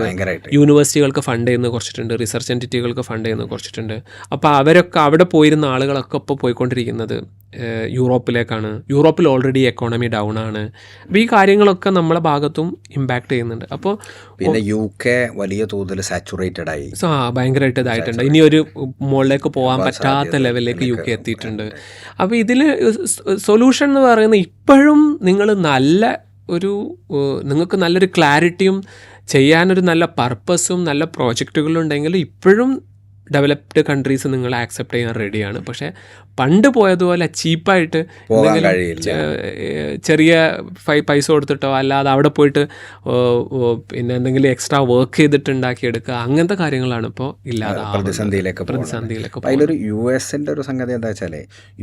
യൂണിവേഴ്സിറ്റികൾക്ക് ഫണ്ട് ചെയ്യുന്നത് കുറച്ചിട്ടുണ്ട്, റിസർച്ച് എൻറ്റിറ്റികൾക്ക് ഫണ്ട് ചെയ്യുന്നത് കുറച്ചിട്ടുണ്ട്. അപ്പോൾ അവരൊക്കെ അവിടെ പോയിരുന്ന ആളുകളൊക്കെ ഇപ്പോൾ പോയിക്കൊണ്ടിരിക്കുന്നത് യൂറോപ്പിലേക്കാണ്. യൂറോപ്പിൽ ഓൾറെഡി എക്കോണമി ഡൗൺ ആണ്. അപ്പോൾ ഈ കാര്യങ്ങളൊക്കെ നമ്മളെ ഭാഗത്തും ഇമ്പാക്ട് ചെയ്യുന്നുണ്ട്. അപ്പോൾ പിന്നെ UK വലിയ തോതിൽ സാച്ചുറേറ്റഡ് ആയി, ഭയങ്കരമായിട്ട് ഇതായിട്ടുണ്ട്. ഇനി ഒരു മുകളിലേക്ക് പോകാൻ പറ്റാത്ത ലെവലിലേക്ക് UK എത്തിയിട്ടുണ്ട്. അപ്പോൾ ഇതിൽ സൊല്യൂഷൻ എന്ന് പറയുന്നത് ഇപ്പോഴും നിങ്ങൾ നിങ്ങൾക്ക് നല്ലൊരു ക്ലാരിറ്റിയും ചെയ്യാനൊരു നല്ല പർപ്പസും നല്ല പ്രോജക്റ്റുകളും ഉണ്ടെങ്കിൽ ഇപ്പോഴും ഡെവലപ്ഡ് കൺട്രീസ് നിങ്ങൾ ആക്സെപ്റ്റ് ചെയ്യാൻ റെഡിയാണ്. പക്ഷേ പണ്ട് പോയതുപോലെ ചീപ്പായിട്ട് ചെറിയ പൈസ കൊടുത്തിട്ടോ അല്ലാതെ അവിടെ പോയിട്ട് പിന്നെ എന്തെങ്കിലും എക്സ്ട്രാ വർക്ക് ചെയ്തിട്ട് ഉണ്ടാക്കിയെടുക്കുക, അങ്ങനത്തെ കാര്യങ്ങളാണ് ഇപ്പോൾ ഇല്ലാതെ പ്രതിസന്ധിയിലേക്ക്. അതിലൊരു US-ൻ്റെ ഒരു സംഗതി എന്താ വെച്ചാൽ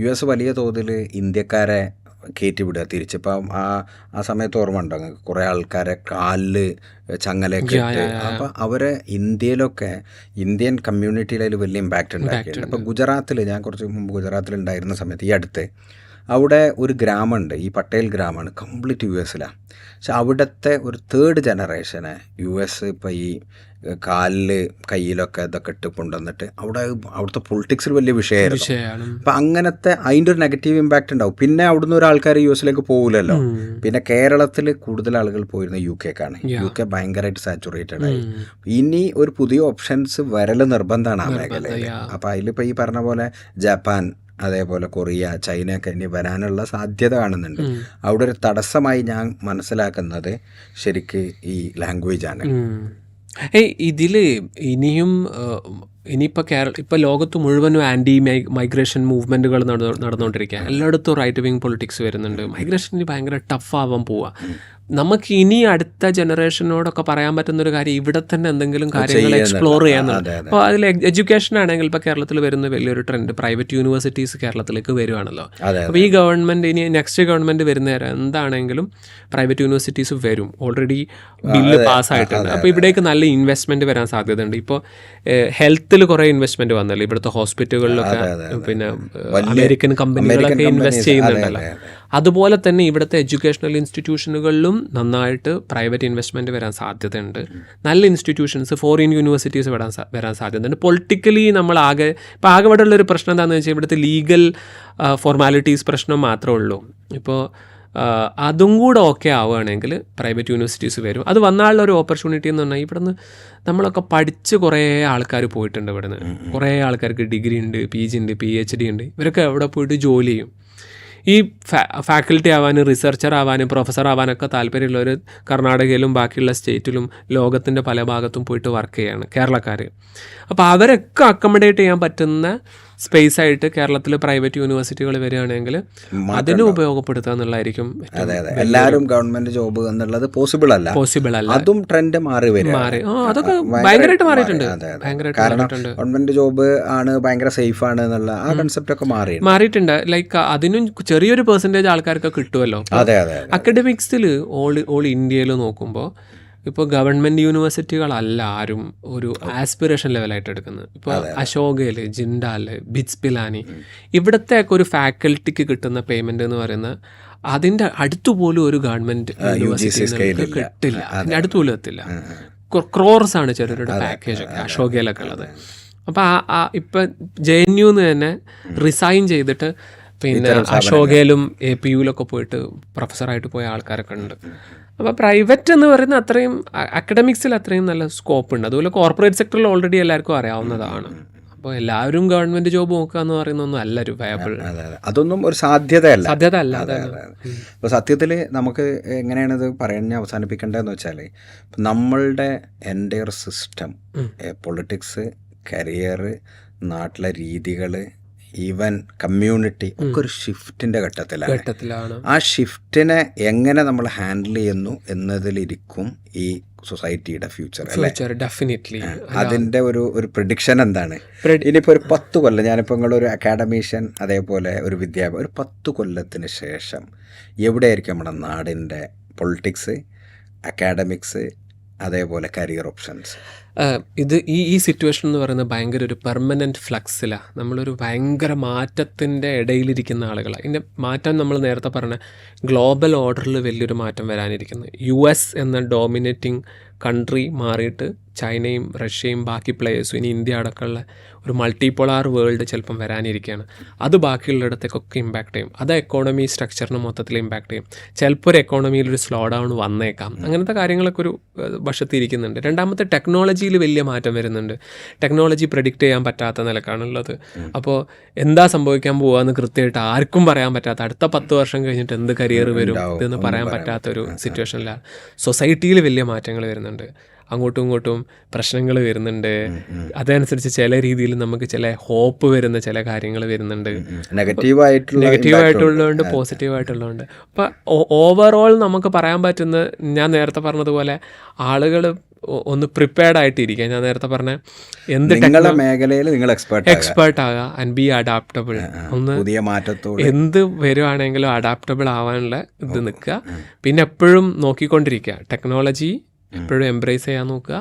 US വലിയ തോതിൽ ഇന്ത്യക്കാരെ കയറ്റിവിടുക തിരിച്ചിപ്പം ആ സമയത്ത് ഓർമ്മ ഉണ്ടോ നിങ്ങൾക്ക്? കുറേ ആൾക്കാരെ കാലിൽ ചങ്ങലയൊക്കെ ഇട്ട്, അപ്പം അവരെ ഇന്ത്യയിലൊക്കെ ഇന്ത്യൻ കമ്മ്യൂണിറ്റിയിൽ അതിൽ വലിയ ഇമ്പാക്റ്റ് ഉണ്ടാക്കിയിട്ടുണ്ട്. അപ്പോൾ ഗുജറാത്തിൽ, ഞാൻ കുറച്ച് മുമ്പ് ഗുജറാത്തിലുണ്ടായിരുന്ന സമയത്ത് ഈ അടുത്ത് അവിടെ ഒരു ഗ്രാമമുണ്ട്, ഈ പട്ടേൽ ഗ്രാമമാണ്, കംപ്ലീറ്റ് US-ലാണ്. പക്ഷെ അവിടുത്തെ ഒരു 3rd ജനറേഷനെ US ഇപ്പോൾ ഈ കാലിൽ കയ്യിലൊക്കെ ഇതൊക്കെ ഇട്ട് കൊണ്ടുവന്നിട്ട് അവിടുത്തെ പൊളിറ്റിക്സിൽ വലിയ വിഷയമായിരുന്നു. അപ്പം അങ്ങനത്തെ അതിൻ്റെ ഒരു നെഗറ്റീവ് ഇമ്പാക്റ്റ് ഉണ്ടാവും. പിന്നെ അവിടുന്ന് ഒരു ആൾക്കാർ US-ലേക്ക് പോകില്ലല്ലോ. പിന്നെ കേരളത്തിൽ കൂടുതൽ ആളുകൾ പോയിരുന്ന UK-ക്കാണ്. UK ഭയങ്കരമായിട്ട് സാച്ചുറേറ്റഡ് ആയി. ഇനി ഒരു പുതിയ ഓപ്ഷൻസ് വരൽ നിർബന്ധമാണ് ആ മേഖലയിൽ. അപ്പം അതിലിപ്പോൾ ഈ പറഞ്ഞ പോലെ ജപ്പാൻ, അതേപോലെ കൊറിയ, ചൈനയൊക്കെ ഇനി വരാനുള്ള സാധ്യത കാണുന്നുണ്ട്. അവിടെ ഒരു തടസ്സമായി ഞാൻ മനസ്സിലാക്കുന്നത് ശരിക്ക് ഈ ലാംഗ്വേജാണ്. ഇതിൽ ഇനിയിപ്പോൾ ലോകത്ത് മുഴുവനും ആൻറ്റി മൈഗ്രേഷൻ മൂവ്മെൻറ്റുകൾ നടന്നുകൊണ്ടിരിക്കുക. എല്ലായിടത്തും റൈറ്റ് വിങ് പൊളിറ്റിക്സ് വരുന്നുണ്ട്. മൈഗ്രേഷൻ ഇനി ഭയങ്കര ടഫാവാൻ പോവുക. നമുക്ക് ഇനി അടുത്ത ജനറേഷനോടൊക്കെ പറയാൻ പറ്റുന്നൊരു കാര്യം ഇവിടെ തന്നെ എന്തെങ്കിലും കാര്യങ്ങൾ എക്സ്പ്ലോർ ചെയ്യാന്നുണ്ട്. അപ്പോൾ അതിൽ എഡ്യൂക്കേഷൻ ആണെങ്കിൽ ഇപ്പോൾ കേരളത്തിൽ വരുന്ന വലിയൊരു ട്രെൻഡ് പ്രൈവറ്റ് യൂണിവേഴ്സിറ്റീസ് കേരളത്തിലേക്ക് വരുവാണല്ലോ. അപ്പോൾ ഈ ഗവൺമെൻറ് ഇനി നെക്സ്റ്റ് ഗവൺമെൻറ് വരുന്നേരം എന്താണെങ്കിലും പ്രൈവറ്റ് യൂണിവേഴ്സിറ്റീസ് വരും. ഓൾറെഡി ബില്ല് പാസ്സായിട്ടുണ്ട്. അപ്പോൾ ഇവിടേക്ക് നല്ല ഇൻവെസ്റ്റ്മെൻറ്റ് വരാൻ സാധ്യതയുണ്ട്. ഇപ്പോൾ ഹെൽത്തിൽ കുറേ ഇൻവെസ്റ്റ്മെൻറ്റ് വന്നല്ലോ. ഇവിടുത്തെ ഹോസ്പിറ്റലുകളിലൊക്കെ പിന്നെ അമേരിക്കൻ കമ്പനികളൊക്കെ ഇൻവെസ്റ്റ് ചെയ്യുന്നുണ്ടല്ലോ. അതുപോലെ തന്നെ ഇവിടുത്തെ എഡ്യൂക്കേഷണൽ ഇൻസ്റ്റിറ്റ്യൂഷനുകളിലും നന്നായിട്ട് പ്രൈവറ്റ് ഇൻവെസ്റ്റ്മെൻറ്റ് വരാൻ സാധ്യതയുണ്ട്. നല്ല ഇൻസ്റ്റിറ്റ്യൂഷൻസ്, ഫോറിൻ യൂണിവേഴ്സിറ്റീസ് വരാൻ സാധ്യതയുണ്ട്. പൊളിറ്റിക്കലി നമ്മൾ ഇപ്പോൾ ആകെവിടെയുള്ളൊരു പ്രശ്നം എന്താണെന്ന് വെച്ചാൽ ഇവിടുത്തെ ലീഗൽ ഫോർമാലിറ്റീസ് പ്രശ്നം മാത്രമേ ഉള്ളൂ. ഇപ്പോൾ അതും കൂടെ ഓക്കെ ആവുകയാണെങ്കിൽ പ്രൈവറ്റ് യൂണിവേഴ്സിറ്റീസ് വരും. അത് വന്നാലുള്ള ഒരു ഓപ്പർച്യൂണിറ്റി എന്ന് പറഞ്ഞാൽ ഇവിടുന്ന് നമ്മളൊക്കെ പഠിച്ച് കുറേ ആൾക്കാർ പോയിട്ടുണ്ട്. ഇവിടുന്ന് കുറേ ആൾക്കാർക്ക് ഡിഗ്രി ഉണ്ട്, PG ഉണ്ട്, PhD ഉണ്ട്. ഇവരൊക്കെ എവിടെ പോയിട്ട് ജോലി ചെയ്യും. ഈ ഫാക്കൽറ്റി ആവാനും റിസർച്ചർ ആവാനും പ്രൊഫസർ ആവാനൊക്കെ താല്പര്യമുള്ളവർ കർണാടകയിലും ബാക്കിയുള്ള സ്റ്റേറ്റിലും ലോകത്തിൻ്റെ പല ഭാഗത്തും പോയിട്ട് വർക്ക് ചെയ്യാണ് കേരളക്കാർ. അപ്പോൾ അവരൊക്കെ അക്കോമഡേറ്റ് ചെയ്യാൻ പറ്റുന്ന സ്പേസ് ആയിട്ട് കേരളത്തിൽ പ്രൈവറ്റ് യൂണിവേഴ്സിറ്റികൾ വരികയാണെങ്കിൽ അതിന് ഉപയോഗപ്പെടുത്തുക എന്നുള്ളതായിരിക്കും. എല്ലാവരും ഗവൺമെന്റ് ജോബ് എന്നുള്ളത് പോസിബിൾ അല്ല. അതും ട്രെൻഡ് മാറി വരും. അതൊക്കെ ഭയങ്കരമായിട്ട് മാറിയിട്ടുണ്ട്. കാരണം ഗവൺമെന്റ് ജോബ് ആണ് ഭയങ്കര സേഫ് ആണ് എന്നുള്ള ആ കൺസെപ്റ്റ് ഒക്കെ മാറിയിട്ടുണ്ട്. ലൈക്ക് അതിനും ചെറിയൊരു പെർസെൻറ്റേജ് ആൾക്കാർക്ക് കിട്ടുമല്ലോ. അക്കാഡമിക്സിൽ ഓൾ ഇന്ത്യയിൽ നോക്കുമ്പോൾ ഇപ്പോൾ ഗവൺമെൻറ് യൂണിവേഴ്സിറ്റികളല്ല ആരും ഒരു ആസ്പിറേഷൻ ലെവലായിട്ട് എടുക്കുന്നത്. ഇപ്പോൾ അശോകയിൽ, ജിൻഡാൽ, ബിറ്റ്സ് പിലാനി ഇവിടത്തെയൊക്കെ ഒരു ഫാക്കൽറ്റിക്ക് കിട്ടുന്ന പേയ്മെൻറ്റ് എന്ന് പറയുന്നത് അതിൻ്റെ അടുത്തുപോലും ഒരു ഗവൺമെൻറ് യൂണിവേഴ്സിറ്റി കിട്ടില്ല. അതിൻ്റെ അടുത്തുപോലും എത്തില്ല. ക്രോർസ് ആണ് ചെറിയൊരു പാക്കേജൊക്കെ അശോകയിലൊക്കെ ഉള്ളത്. അപ്പോൾ ഇപ്പം JNU തന്നെ റിസൈൻ ചെയ്തിട്ട് പിന്നെ അശോകയിലും APUലൊക്കെ പോയിട്ട് പ്രൊഫസറായിട്ട് പോയ ആൾക്കാരൊക്കെ ഉണ്ട്. അപ്പോൾ പ്രൈവറ്റ് എന്ന് പറയുന്ന അത്രയും അക്കഡമിക്സിൽ അത്രയും നല്ല സ്കോപ്പ് ഉണ്ട്. അതുപോലെ കോർപ്പറേറ്റ് സെക്ടറിൽ ഓൾറെഡി എല്ലാവർക്കും അറിയാവുന്നതാണ്. അപ്പോൾ എല്ലാവരും ഗവൺമെൻറ് ജോബ് നോക്കുക എന്ന് പറയുന്നൊന്നും അല്ല ഒരു വയബിൾ, അതൊന്നും ഒരു സാധ്യതയല്ല. അപ്പോൾ സത്യത്തിൽ നമുക്ക് എങ്ങനെയാണ് ഇത് പറഞ്ഞ് അവസാനിപ്പിക്കേണ്ടതെന്ന് വെച്ചാൽ നമ്മളുടെ എൻ്റയർ സിസ്റ്റം, പൊളിറ്റിക്സ്, കരിയർ, നാട്ടിലെ രീതികൾ, ഈവൻ കമ്മ്യൂണിറ്റി ഒക്കെ ഒരു ഷിഫ്റ്റിൻ്റെ ഘട്ടത്തിലാണ്. ആ ഷിഫ്റ്റിനെ എങ്ങനെ നമ്മൾ ഹാൻഡിൽ ചെയ്യുന്നു എന്നതിലിരിക്കും ഈ സൊസൈറ്റിയുടെ ഫ്യൂച്ചർ. ഡെഫിനറ്റ്ലി അതിൻ്റെ ഒരു പ്രിഡിക്ഷൻ എന്താണ്? ഇനിയിപ്പോൾ ഒരു 10 കൊല്ലം, ഞാനിപ്പോൾ നിങ്ങളൊരു അക്കാഡമീഷ്യൻ, അതേപോലെ ഒരു വിദ്യാഭ്യാസം, ഒരു 10 കൊല്ലത്തിന് ശേഷം എവിടെയായിരിക്കും നമ്മുടെ നാടിൻ്റെ പൊളിറ്റിക്സ്, അക്കാഡമിക്സ്, അതേപോലെ കരിയർ ഓപ്ഷൻസ്? ഇത് ഈ സിറ്റുവേഷൻ എന്ന് പറയുന്നത് ഭയങ്കര ഒരു പെർമനൻറ്റ് ഫ്ലക്സിലാണ്. നമ്മളൊരു ഭയങ്കര മാറ്റത്തിൻ്റെ ഇടയിലിരിക്കുന്ന ആളുകളാണ്. ഇതിൻ്റെ മാറ്റം നമ്മൾ നേരത്തെ പറഞ്ഞ ഗ്ലോബൽ ഓർഡറിൽ വലിയൊരു മാറ്റം വരാനിരിക്കുന്നു. US എന്ന ഡോമിനേറ്റിംഗ് കൺട്രി മാറിയിട്ട് ചൈനയും റഷ്യയും ബാക്കി പ്ലേയേഴ്സും ഇനി ഇന്ത്യ അടക്കമുള്ള ഒരു മൾട്ടിപോളാർ വേൾഡ് ചിലപ്പം വരാനിരിക്കുകയാണ്. അത് ബാക്കിയുള്ളിടത്തേക്കൊക്കെ ഇമ്പാക്റ്റ് ചെയ്യും. അത് എക്കോണമി സ്ട്രക്ചറിന് മൊത്തത്തിൽ ഇമ്പാക്റ്റ് ചെയ്യും. ചിലപ്പോൾ ഒരു എക്കോണമിയിലൊരു സ്ലോ ഡൗൺ വന്നേക്കാം. അങ്ങനത്തെ കാര്യങ്ങളൊക്കെ ഒരു വശത്തിരിക്കുന്നുണ്ട്. രണ്ടാമത്തെ ടെക്നോളജിയിൽ വലിയ മാറ്റം വരുന്നുണ്ട്. ടെക്നോളജി പ്രെഡിക്റ്റ് ചെയ്യാൻ പറ്റാത്ത നിലക്കാണുള്ളത്. അപ്പോൾ എന്താ സംഭവിക്കാൻ പോകാമെന്ന് കൃത്യമായിട്ട് ആർക്കും പറയാൻ പറ്റാത്ത, അടുത്ത 10 വർഷം കഴിഞ്ഞിട്ട് എന്ത് കരിയർ വരും ഇതെന്ന് പറയാൻ പറ്റാത്തൊരു സിറ്റുവേഷനിലാണ്. സൊസൈറ്റിയിൽ വലിയ മാറ്റങ്ങൾ വരുന്നുണ്ട്. അങ്ങോട്ടും ഇങ്ങോട്ടും പ്രശ്നങ്ങൾ വരുന്നുണ്ട്. അതനുസരിച്ച് ചില രീതിയിൽ നമുക്ക് ചില ഹോപ്പ് വരുന്ന ചില കാര്യങ്ങൾ വരുന്നുണ്ട്. നെഗറ്റീവായിട്ടുള്ളതുകൊണ്ട് പോസിറ്റീവായിട്ടുള്ളതുകൊണ്ട്. അപ്പോൾ ഓവറോൾ നമുക്ക് പറയാൻ പറ്റുന്ന, ഞാൻ നേരത്തെ പറഞ്ഞതുപോലെ ആളുകൾ ഒന്ന് പ്രിപ്പയർഡ് ആയിട്ടിരിക്കുക. ഞാൻ നേരത്തെ പറഞ്ഞ എന്ത് മേഖലയിൽ നിങ്ങൾ എക്സ്പേർട്ട് ആകുക ആൻഡ് ബി അഡാപ്റ്റബിൾ. ഒന്ന് പുതിയ മാറ്റത്തോടെ എന്ത് വരുവാണെങ്കിലും അഡാപ്റ്റബിൾ ആവാനുള്ള ഇത് നിൽക്കുക. പിന്നെ എപ്പോഴും നോക്കിക്കൊണ്ടിരിക്കുക. ടെക്നോളജി എപ്പോഴും എംബ്രേസ് ചെയ്യാൻ നോക്കുക.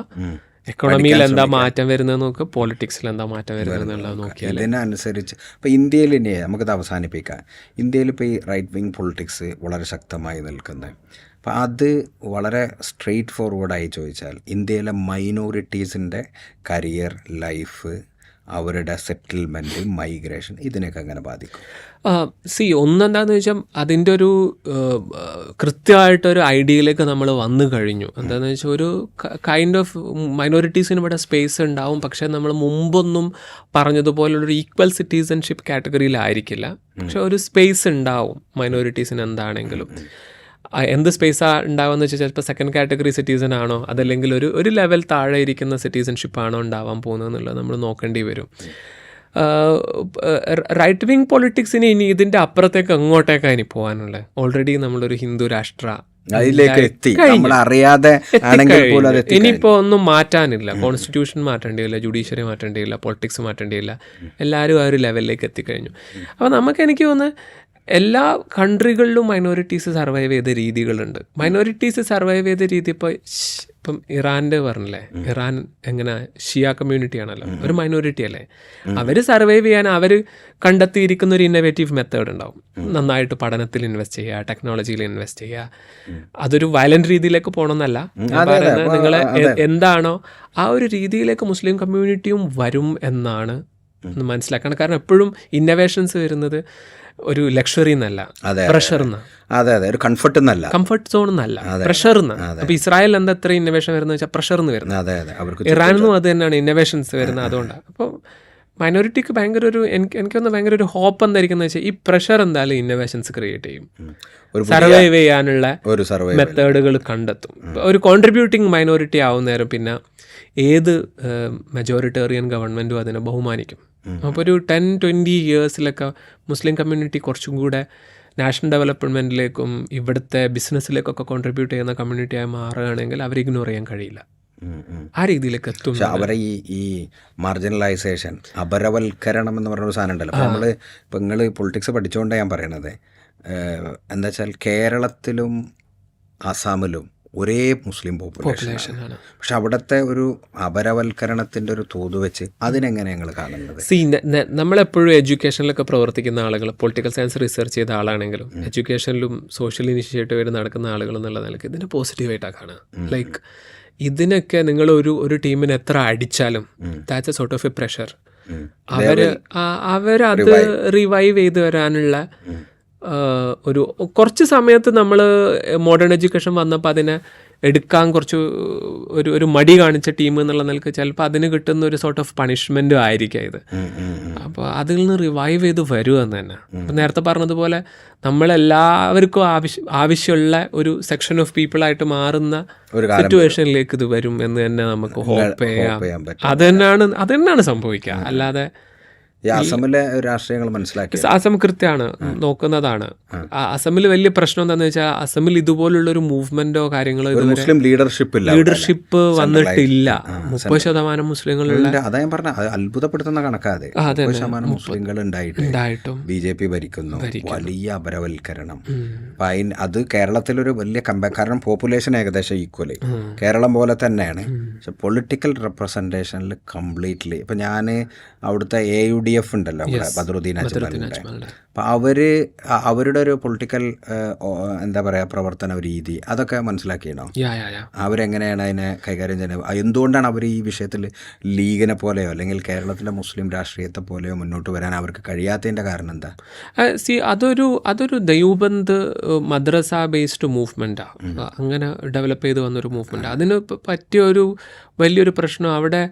എക്കോണമിയിൽ എന്താ മാറ്റം വരുന്നത് നോക്കുക, പൊളിറ്റിക്സിൽ എന്താ മാറ്റം വരുന്നത് എന്നുള്ളത് നോക്കിയാൽ ഇതിനനുസരിച്ച്. ഇപ്പോൾ ഇന്ത്യയിൽ ഇനി നമുക്കത് അവസാനിപ്പിക്കാം. ഇന്ത്യയിൽ ഇപ്പോൾ ഈ റൈറ്റ് വിങ് പൊളിറ്റിക്സ് വളരെ ശക്തമായി നിൽക്കുന്നത്. അപ്പോൾ അത് വളരെ സ്ട്രെയിറ്റ് ഫോർവേഡായി ചോദിച്ചാൽ ഇന്ത്യയിലെ മൈനോറിറ്റീസിൻ്റെ കരിയർ, ലൈഫ്, അവരുടെ സെറ്റിൽമെൻറ്റ്, മൈഗ്രേഷൻ, ഇതിനൊക്കെ എങ്ങനെ ബാധിക്കും? ഒന്നെന്താണെന്ന് വെച്ചാൽ അതിൻ്റെ ഒരു കൃത്യമായിട്ടൊരു ഐഡിയയിലേക്ക് നമ്മൾ വന്നു കഴിഞ്ഞു. എന്താണെന്ന് വെച്ചാൽ ഒരു കൈൻഡ് ഓഫ് മൈനോറിറ്റീസിന് ഇവിടെ സ്പേസ് ഉണ്ടാവും. പക്ഷേ നമ്മൾ മുമ്പൊന്നും പറഞ്ഞതുപോലുള്ളൊരു ഈക്വൽ സിറ്റിസൺഷിപ്പ് കാറ്റഗറിയിലായിരിക്കില്ല. പക്ഷെ ഒരു സ്പേസ് ഉണ്ടാവും മൈനോറിറ്റീസിന് എന്താണെങ്കിലും. എന്ത് സ്പേസാണ് ഉണ്ടാവുമെന്ന് വെച്ചാൽ ചിലപ്പോൾ സെക്കൻഡ് കാറ്റഗറി സിറ്റിസൺ ആണോ, അതല്ലെങ്കിൽ ഒരു ലെവൽ താഴെ ഇരിക്കുന്ന സിറ്റിസൺഷിപ്പ് ആണോ ഉണ്ടാവാൻ പോകുന്നത് എന്നുള്ളത് നമ്മൾ നോക്കേണ്ടി വരും. റൈറ്റ് വിങ് പൊളിറ്റിക്സിന് ഇനി ഇതിൻ്റെ അപ്പുറത്തേക്ക് എങ്ങോട്ടേക്കാണ് ഇനി പോകാനുള്ളത്? ഓൾറെഡി നമ്മളൊരു ഹിന്ദു രാഷ്ട്ര ഇനിയിപ്പോൾ ഒന്നും മാറ്റാനില്ല. കോൺസ്റ്റിറ്റ്യൂഷൻ മാറ്റേണ്ടിയില്ല, ജുഡീഷ്യറി മാറ്റേണ്ടിയില്ല, പൊളിറ്റിക്സ് മാറ്റേണ്ടിയില്ല. എല്ലാവരും ആ ഒരു ലെവലിലേക്ക് എത്തിക്കഴിഞ്ഞു. അപ്പോൾ എനിക്ക് തോന്നുന്നത് എല്ലാ കൺട്രികളിലും മൈനോറിറ്റീസ് സർവൈവ് ചെയ്ത രീതികളുണ്ട്. മൈനോറിറ്റീസ് സർവൈവ് ചെയ്ത രീതി ഇപ്പം ഇറാൻ്റെ പറഞ്ഞില്ലേ, ഇറാൻ എങ്ങനെ ഷിയ കമ്മ്യൂണിറ്റി ആണല്ലോ, ഒരു മൈനോറിറ്റി അല്ലേ. അവർ സർവൈവ് ചെയ്യാൻ അവർ കണ്ടെത്തിയിരിക്കുന്ന ഒരു ഇന്നോവേറ്റീവ് മെത്തേഡ് ഉണ്ടാവും. നന്നായിട്ട് പഠനത്തിൽ ഇൻവെസ്റ്റ് ചെയ്യുക, ടെക്നോളജിയിൽ ഇൻവെസ്റ്റ് ചെയ്യുക. അതൊരു വയലന്റ് രീതിയിലേക്ക് പോകണമെന്നല്ല പറയുന്നത്. നിങ്ങൾ എന്താണോ ആ ഒരു രീതിയിലേക്ക് മുസ്ലിം കമ്മ്യൂണിറ്റിയും വരും എന്നാണ് മനസ്സിലാക്കണം. കാരണം എപ്പോഴും ഇന്നോവേഷൻസ് വരുന്നത് ഒരു ലക്ഷറി എന്നല്ല, പ്രഷർ എന്നാ. അതെ അതെ, ഒരു കംഫർട്ട് എന്നല്ല, കംഫർട്ട് സോൺ എന്നല്ല, പ്രഷർ എന്നാണ്. അപ്പൊ ഇസ്രായേൽ എന്താ എത്ര ഇന്നോവേഷൻ വരുന്നത് വെച്ചാൽ പ്രഷർ എന്ന് വരുന്നത്. അതെ അതെ, അവർക്ക് ഇറാനിന്നും അത് തന്നെയാണ് ഇന്നോവേഷൻസ് വരുന്നത്. അതുകൊണ്ടാണ്. അപ്പോൾ മൈനോറിറ്റിക്ക് ഭയങ്കര ഒരു എനിക്കൊന്ന് ഭയങ്കര ഒരു ഹോപ്പ് എന്തായിരിക്കുന്നത് വെച്ചാൽ ഈ പ്രഷർ എന്തായാലും ഇന്നോവേഷൻസ് ക്രിയേറ്റ് ചെയ്യും, സർവൈവ് ചെയ്യാനുള്ള മെത്തേഡുകൾ കണ്ടെത്തും. ഒരു കോൺട്രിബ്യൂട്ടിങ് മൈനോറിറ്റി ആവുന്നേരം പിന്നെ ഏത് മെജോറിറ്റേറിയൻ ഗവൺമെൻറ്റും അതിനെ ബഹുമാനിക്കും. അപ്പോൾ ഒരു 10-20 ഇയേഴ്സിലൊക്കെ മുസ്ലിം കമ്മ്യൂണിറ്റി കുറച്ചും കൂടെ നാഷണൽ ഡെവലപ്മെൻറ്റിലേക്കും ഇവിടുത്തെ ബിസിനസ്സിലേക്കൊക്കെ കോൺട്രിബ്യൂട്ട് ചെയ്യുന്ന കമ്മ്യൂണിറ്റിയായി മാറുകയാണെങ്കിൽ അവർ ഇഗ്നോർ ചെയ്യാൻ കഴിയില്ല. ആ രീതിയിലേക്ക് എത്തും. പക്ഷെ അവരെ ഈ മാർജിനലൈസേഷൻ, അപരവൽക്കരണം എന്ന് പറഞ്ഞൊരു സാധനം ഉണ്ടല്ലോ. അപ്പോൾ നമ്മൾ ഇപ്പം നിങ്ങൾ പൊളിറ്റിക്സ് പഠിച്ചുകൊണ്ടാണ് ഞാൻ പറയണത്. എന്താ വെച്ചാൽ കേരളത്തിലും ആസാമിലും ഒരേ മുസ്ലിം പോപ്പുലേഷനാണ്. പക്ഷെ അവിടുത്തെ ഒരു അപരവൽക്കരണത്തിൻ്റെ ഒരു തോത് വെച്ച് അതിനെങ്ങനെ ഞങ്ങൾ കാണുന്നത്? നമ്മളെപ്പോഴും എഡ്യൂക്കേഷനിലൊക്കെ പ്രവർത്തിക്കുന്ന ആളുകൾ, പൊളിറ്റിക്കൽ സയൻസ് റിസർച്ച് ചെയ്ത ആളാണെങ്കിലും എഡ്യൂക്കേഷനിലും സോഷ്യൽ ഇനിഷ്യേറ്റീവ് നടക്കുന്ന ആളുകൾ എന്നുള്ള നിലയ്ക്ക് ഇതിനെ പോസിറ്റീവായിട്ടാണ് കാണുക. ലൈക്ക് ഇതിനൊക്കെ നിങ്ങൾ ഒരു ടീമിനെ എത്ര അടിച്ചാലും that's A sort of A pressure. അവരത് റിവൈവ് ചെയ്ത് വരാനുള്ള ഒരു കുറച്ച് സമയത്ത് നമ്മൾ മോഡേൺ എഡ്യൂക്കേഷൻ വന്നപ്പോൾ അതിനെ എടുക്കാൻ കുറച്ച് ഒരു മടി കാണിച്ച ടീം എന്നുള്ള നിലക്ക് ചിലപ്പോൾ അതിന് കിട്ടുന്ന ഒരു സോർട്ട് ഓഫ് പണിഷ്മെൻറ്റും ആയിരിക്കാം ഇത്. അപ്പോൾ അതിൽ നിന്ന് റിവൈവ് ചെയ്ത് വരുമെന്ന് തന്നെ. അപ്പം നേരത്തെ പറഞ്ഞതുപോലെ നമ്മളെല്ലാവർക്കും ആവശ്യമുള്ള ഒരു സെക്ഷൻ ഓഫ് പീപ്പിളായിട്ട് മാറുന്ന സിറ്റുവേഷനിലേക്ക് ഇത് വരും എന്ന് തന്നെ നമുക്ക് ഹോപ്പ് ചെയ്യാം. അത് തന്നെയാണ് സംഭവിക്കുക. അല്ലാതെ അസമിലെ രാഷ്ട്രീയങ്ങൾ മനസ്സിലാക്കി അസം കൃത്യമാണ് നോക്കുന്നതാണ്. അസമിൽ വലിയ പ്രശ്നം എന്താണെന്ന് വെച്ചാൽ അസമിൽ ഇതുപോലുള്ള ഒരു മൂവ്മെന്റോ കാര്യങ്ങളോ മുസ്ലിം ലീഡർഷിപ്പ് വന്നിട്ടില്ല. 30% മുസ്ലിങ്ങളുള്ള, അതാ ഞാൻ പറഞ്ഞ അത്ഭുതപ്പെടുത്തുന്ന കണക്കാതെ 30% മുസ്ലിങ്ങൾ ഉണ്ടായിട്ടും BJP ഭരിക്കുന്നു. വലിയ അപരവൽക്കരണം. അത് കേരളത്തിലൊരു വലിയ കാരണം പോപ്പുലേഷൻ ഏകദേശം ഈക്വലി കേരളം പോലെ തന്നെയാണ്. പക്ഷെ പൊളിറ്റിക്കൽ റെപ്രസെൻറ്റേഷനിൽ കംപ്ലീറ്റ്ലി ഇപ്പം ഞാൻ അവിടുത്തെ AUDF ഉണ്ടല്ലോ, ബദറുദ്ദീൻ അജ്മലിൻ്റെ, അപ്പോൾ അവരുടെ ഒരു പൊളിറ്റിക്കൽ എന്താ പറയുക പ്രവർത്തന രീതി അതൊക്കെ മനസ്സിലാക്കിയണോ? അവരെങ്ങനെയാണ് അതിനെ കൈകാര്യം ചെയ്യുന്നത്? എന്തുകൊണ്ടാണ് അവർ ഈ വിഷയത്തിൽ ലീഗിനെ പോലെയോ അല്ലെങ്കിൽ കേരളത്തിലെ മുസ്ലിം രാഷ്ട്രീയത്തെ പോലെയോ മുന്നോട്ട് വരാൻ അവർക്ക് കഴിയാത്തതിൻ്റെ കാരണം എന്താ? അതൊരു ദൈവബന്ധ് മദ്രസ ബേസ്ഡ് മൂവ്മെൻറ്റാണ്. അങ്ങനെ ഡെവലപ്പ് ചെയ്ത് വന്നൊരു മൂവ്മെൻറ്റ്. അതിന് പറ്റിയൊരു വലിയൊരു പ്രശ്നം അവിടെ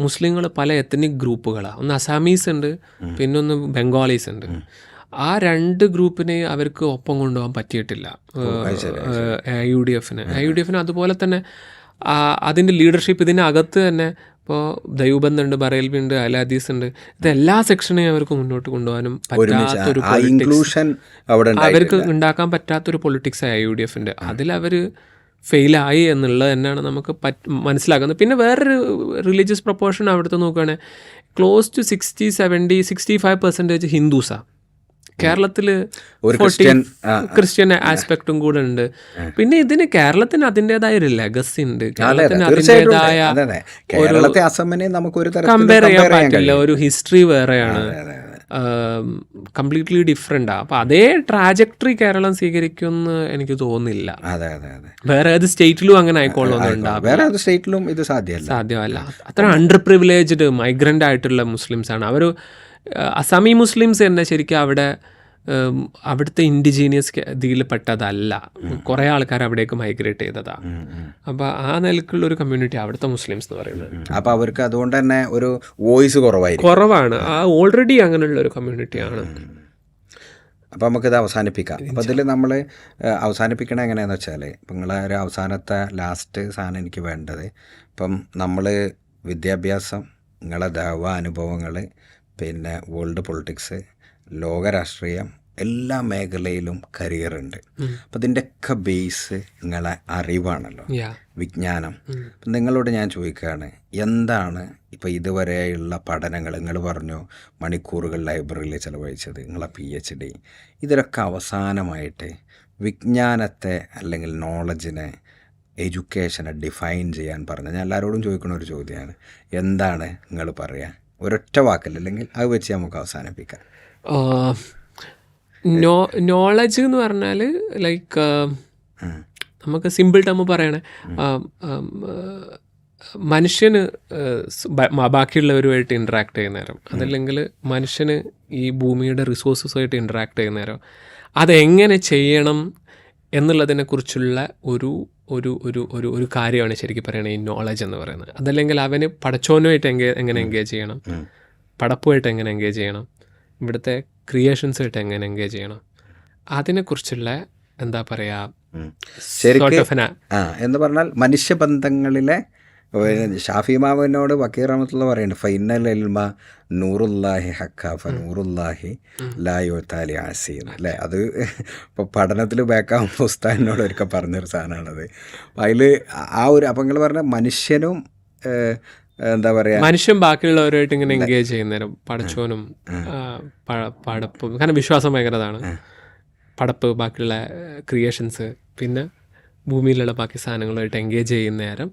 മുസ്ലിങ്ങൾ പല എത്നിക് ഗ്രൂപ്പുകളാണ്. ഒന്ന് അസാമീസ് ഉണ്ട്, പിന്നൊന്ന് ബംഗാളീസ് ഉണ്ട്. ആ 2 ഗ്രൂപ്പിനെ അവർക്ക് ഒപ്പം കൊണ്ടുപോകാൻ പറ്റിയിട്ടില്ല AUDF-ന്. അതുപോലെ തന്നെ അതിൻ്റെ ലീഡർഷിപ്പ് ഇതിനകത്ത് തന്നെ ഇപ്പോൾ ദൈവബന്ധ് ഉണ്ട്, ബറേൽവി ഉണ്ട്, അലാദീസ് ഉണ്ട്. ഇതെല്ലാ സെക്ഷനെയും അവർക്ക് മുന്നോട്ട് കൊണ്ടുപോകാനും പറ്റാത്തൊരു അവർക്ക് ഉണ്ടാക്കാൻ പറ്റാത്തൊരു പൊളിറ്റിക്സ് AUDF-ന്റെ. അതിലവർ ഫെയിലായി എന്നുള്ളത് തന്നെയാണ് നമുക്ക് മനസ്സിലാക്കുന്നത്. പിന്നെ വേറൊരു റിലീജിയസ് പ്രൊപ്പോർഷൻ അവിടുത്തെ നോക്കുകയാണെങ്കിൽ ക്ലോസ് ടു 60-70-65% ഹിന്ദുസാണ്. കേരളത്തിൽ ക്രിസ്ത്യൻ ആസ്പെക്റ്റും കൂടെ ഉണ്ട്. പിന്നെ ഇതിന് കേരളത്തിന് അതിൻ്റെതായ ഒരു ലെഗസി ഉണ്ട്. കേരളത്തിന് അതിൻ്റെതായ കമ്പയർ ചെയ്യാൻ പറ്റില്ല. ഒരു ഹിസ്റ്ററി വേറെയാണ്, കംപ്ലീറ്റ്ലി ഡിഫറെൻ്റാണ്. അപ്പോൾ അതേ ട്രാജക്ടറി കേരളം സ്വീകരിക്കുമെന്ന് എനിക്ക് തോന്നുന്നില്ല. വേറെ ഏത് സ്റ്റേറ്റിലും അങ്ങനെ ആയിക്കോളൊന്നും ഇത് സാധ്യമല്ല. അത്ര അണ്ടർ പ്രിവിലേജ്ഡ് മൈഗ്രൻ്റ് ആയിട്ടുള്ള മുസ്ലിംസാണ് അവർ. അസാമി മുസ്ലിംസ് തന്നെ ശരിക്കും അവിടുത്തെ ഇൻഡിജീനിയസ് ഇതിൽ പെട്ടതല്ല. കുറേ ആൾക്കാർ അവിടേക്ക് മൈഗ്രേറ്റ് ചെയ്തതാണ്. അപ്പോൾ ആ നിലക്കുള്ളൊരു കമ്മ്യൂണിറ്റി അവിടുത്തെ മുസ്ലിംസ് എന്ന് പറയുന്നത്. അപ്പോൾ അവർക്ക് അതുകൊണ്ട് തന്നെ ഒരു വോയിസ് കുറവാണ്. ഓൾറെഡി അങ്ങനെയുള്ള ഒരു കമ്മ്യൂണിറ്റിയാണ്. അപ്പോൾ നമുക്കിത് അവസാനിപ്പിക്കാം. അപ്പോൾ ഇതിൽ നമ്മൾ അവസാനിപ്പിക്കണത് എങ്ങനെയാണെന്ന് വെച്ചാൽ, ഇപ്പം നിങ്ങളെ ഒരു അവസാനത്തെ ലാസ്റ്റ് സാധനം എനിക്ക് വേണ്ടത്, ഇപ്പം നമ്മൾ വിദ്യാഭ്യാസം, നിങ്ങളെ ദഅവ അനുഭവങ്ങൾ, പിന്നെ വേൾഡ് പൊളിറ്റിക്സ്, ലോകരാഷ്ട്രീയം, എല്ലാ മേഖലയിലും കരിയറുണ്ട്. അപ്പം ഇതിൻ്റെയൊക്കെ ബേസ് നിങ്ങളെ അറിവാണല്ലോ, വിജ്ഞാനം. അപ്പം നിങ്ങളോട് ഞാൻ ചോദിക്കുകയാണ്, എന്താണ് ഇപ്പോൾ ഇതുവരെയുള്ള പഠനങ്ങൾ? നിങ്ങൾ പറഞ്ഞു മണിക്കൂറുകൾ ലൈബ്രറിയിൽ ചിലവഴിച്ചത്, നിങ്ങളെ PhD, ഇതിലൊക്കെ അവസാനമായിട്ട് വിജ്ഞാനത്തെ അല്ലെങ്കിൽ നോളജിനെ, എഡ്യൂക്കേഷനെ ഡിഫൈൻ ചെയ്യാൻ പറഞ്ഞത് ഞാൻ എല്ലാവരോടും ചോദിക്കുന്ന ഒരു ചോദ്യമാണ്. എന്താണ് നിങ്ങൾ പറയുക? ഒരൊറ്റ വാക്കല്ല, അല്ലെങ്കിൽ അത് വെച്ച് നമുക്ക് അവസാനിപ്പിക്കാം. നോളജ് എന്ന് പറഞ്ഞാൽ ലൈക്ക് നമുക്ക് സിമ്പിൾ ടേം പറയണേ, മനുഷ്യന് ബാക്കിയുള്ളവരുമായിട്ട് ഇൻട്രാക്ട് ചെയ്യുന്ന നേരം, അതല്ലെങ്കിൽ മനുഷ്യന് ഈ ഭൂമിയുടെ റിസോഴ്സസുമായിട്ട് ഇൻട്രാക്ട് ചെയ്യുന്ന നേരം അതെങ്ങനെ ചെയ്യണം എന്നുള്ളതിനെക്കുറിച്ചുള്ള ഒരു ഒരു ഒരു ഒരു ഒരു കാര്യമാണ് ശരിക്കും പറയുന്നത് ഈ നോളജ് എന്ന് പറയുന്നത്. അതല്ലെങ്കിൽ അവന് പടച്ചോനുമായിട്ട് എങ്ങനെ എൻഗേജ് ചെയ്യണം, പടപ്പുമായിട്ട് എങ്ങനെ എൻഗേജ് ചെയ്യണം, ഇവിടുത്തെ ക്രിയേഷൻസുമായിട്ട് എങ്ങനെ എൻഗേജ് ചെയ്യണം, അതിനെക്കുറിച്ചുള്ള എന്താ പറയുക എന്ന് പറഞ്ഞാൽ മനുഷ്യബന്ധങ്ങളിലെ ഷാഫി മാമനോട് വക്കീർ റഹ്മത്തുള്ളാഹി പറയുന്നുണ്ട്, ഫൈനൽ എൽമ നൂറുല്ലാഹി ഹക്കാഫ നൂറുല്ലാഹി ലായുത്താലി ആസീൻ അല്ലേ. അത് ഇപ്പോൾ പഠനത്തിൽ ബേക്കാവുമ്പോൾ ഉസ്താദിനോട് ഒരിക്കൽ പറഞ്ഞൊരു സാധനമാണത്. അപ്പം അതിൽ ആ ഒരു അപ്പം നിങ്ങൾ പറഞ്ഞ മനുഷ്യനും എന്താ പറയുക, മനുഷ്യൻ ബാക്കിയുള്ളവരുമായിട്ട് ഇങ്ങനെ എൻഗേജ് ചെയ്യുന്നേരം പടച്ചോനും പടപ്പ് കാരണം വിശ്വാസം ഭയങ്കരതാണ്. പടപ്പ്, ബാക്കിയുള്ള ക്രിയേഷൻസ്, പിന്നെ ഭൂമിയിലുള്ള ബാക്കി സാധനങ്ങളുമായിട്ട് എൻഗേജ് ചെയ്യുന്ന നേരം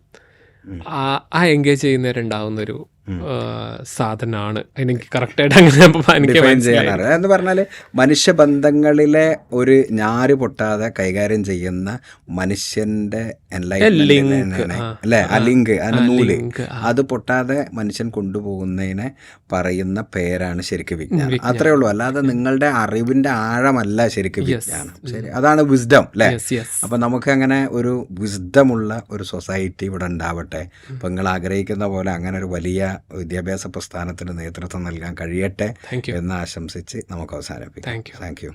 ആ എൻഗേജ് ചെയ്യുന്നേരം ഉണ്ടാകുന്നൊരു സാധനമാണ്. എനിക്ക് കറക്റ്റായിട്ട് അങ്ങനെ എനിക്ക് ചെയ്യാനാണ് എന്ന് പറഞ്ഞാൽ മനുഷ്യബന്ധങ്ങളിലെ ഒരു ഞാര് പൊട്ടാതെ കൈകാര്യം ചെയ്യുന്ന മനുഷ്യൻ്റെ അല്ലേ ആ ലിങ്ക്, ആ നൂല്, അത് പൊട്ടാതെ മനുഷ്യൻ കൊണ്ടുപോകുന്നതിനെ പറയുന്ന പേരാണ് ശരിക്കും വിജ്ഞാനം. അത്രേ ഉള്ളൂ. അല്ലാതെ നിങ്ങളുടെ അറിവിൻ്റെ ആഴമല്ല ശരിക്കും വിജ്ഞാനം. ശരി, അതാണ് വിസ്ഡം അല്ലേ. അപ്പം നമുക്ക് അങ്ങനെ ഒരു വിസ്ഡമുള്ള ഒരു സൊസൈറ്റി ഇവിടെ ഉണ്ടാവട്ടെ. അപ്പം നിങ്ങൾ ആഗ്രഹിക്കുന്ന പോലെ അങ്ങനെ ഒരു വലിയ വിദ്യാഭ്യാസ പ്രസ്ഥാനത്തിന് നേതൃത്വം നൽകാൻ കഴിയട്ടെ എന്ന് ആശംസിച്ച് നമുക്ക് അവസാനിപ്പിക്കാം. Thank you.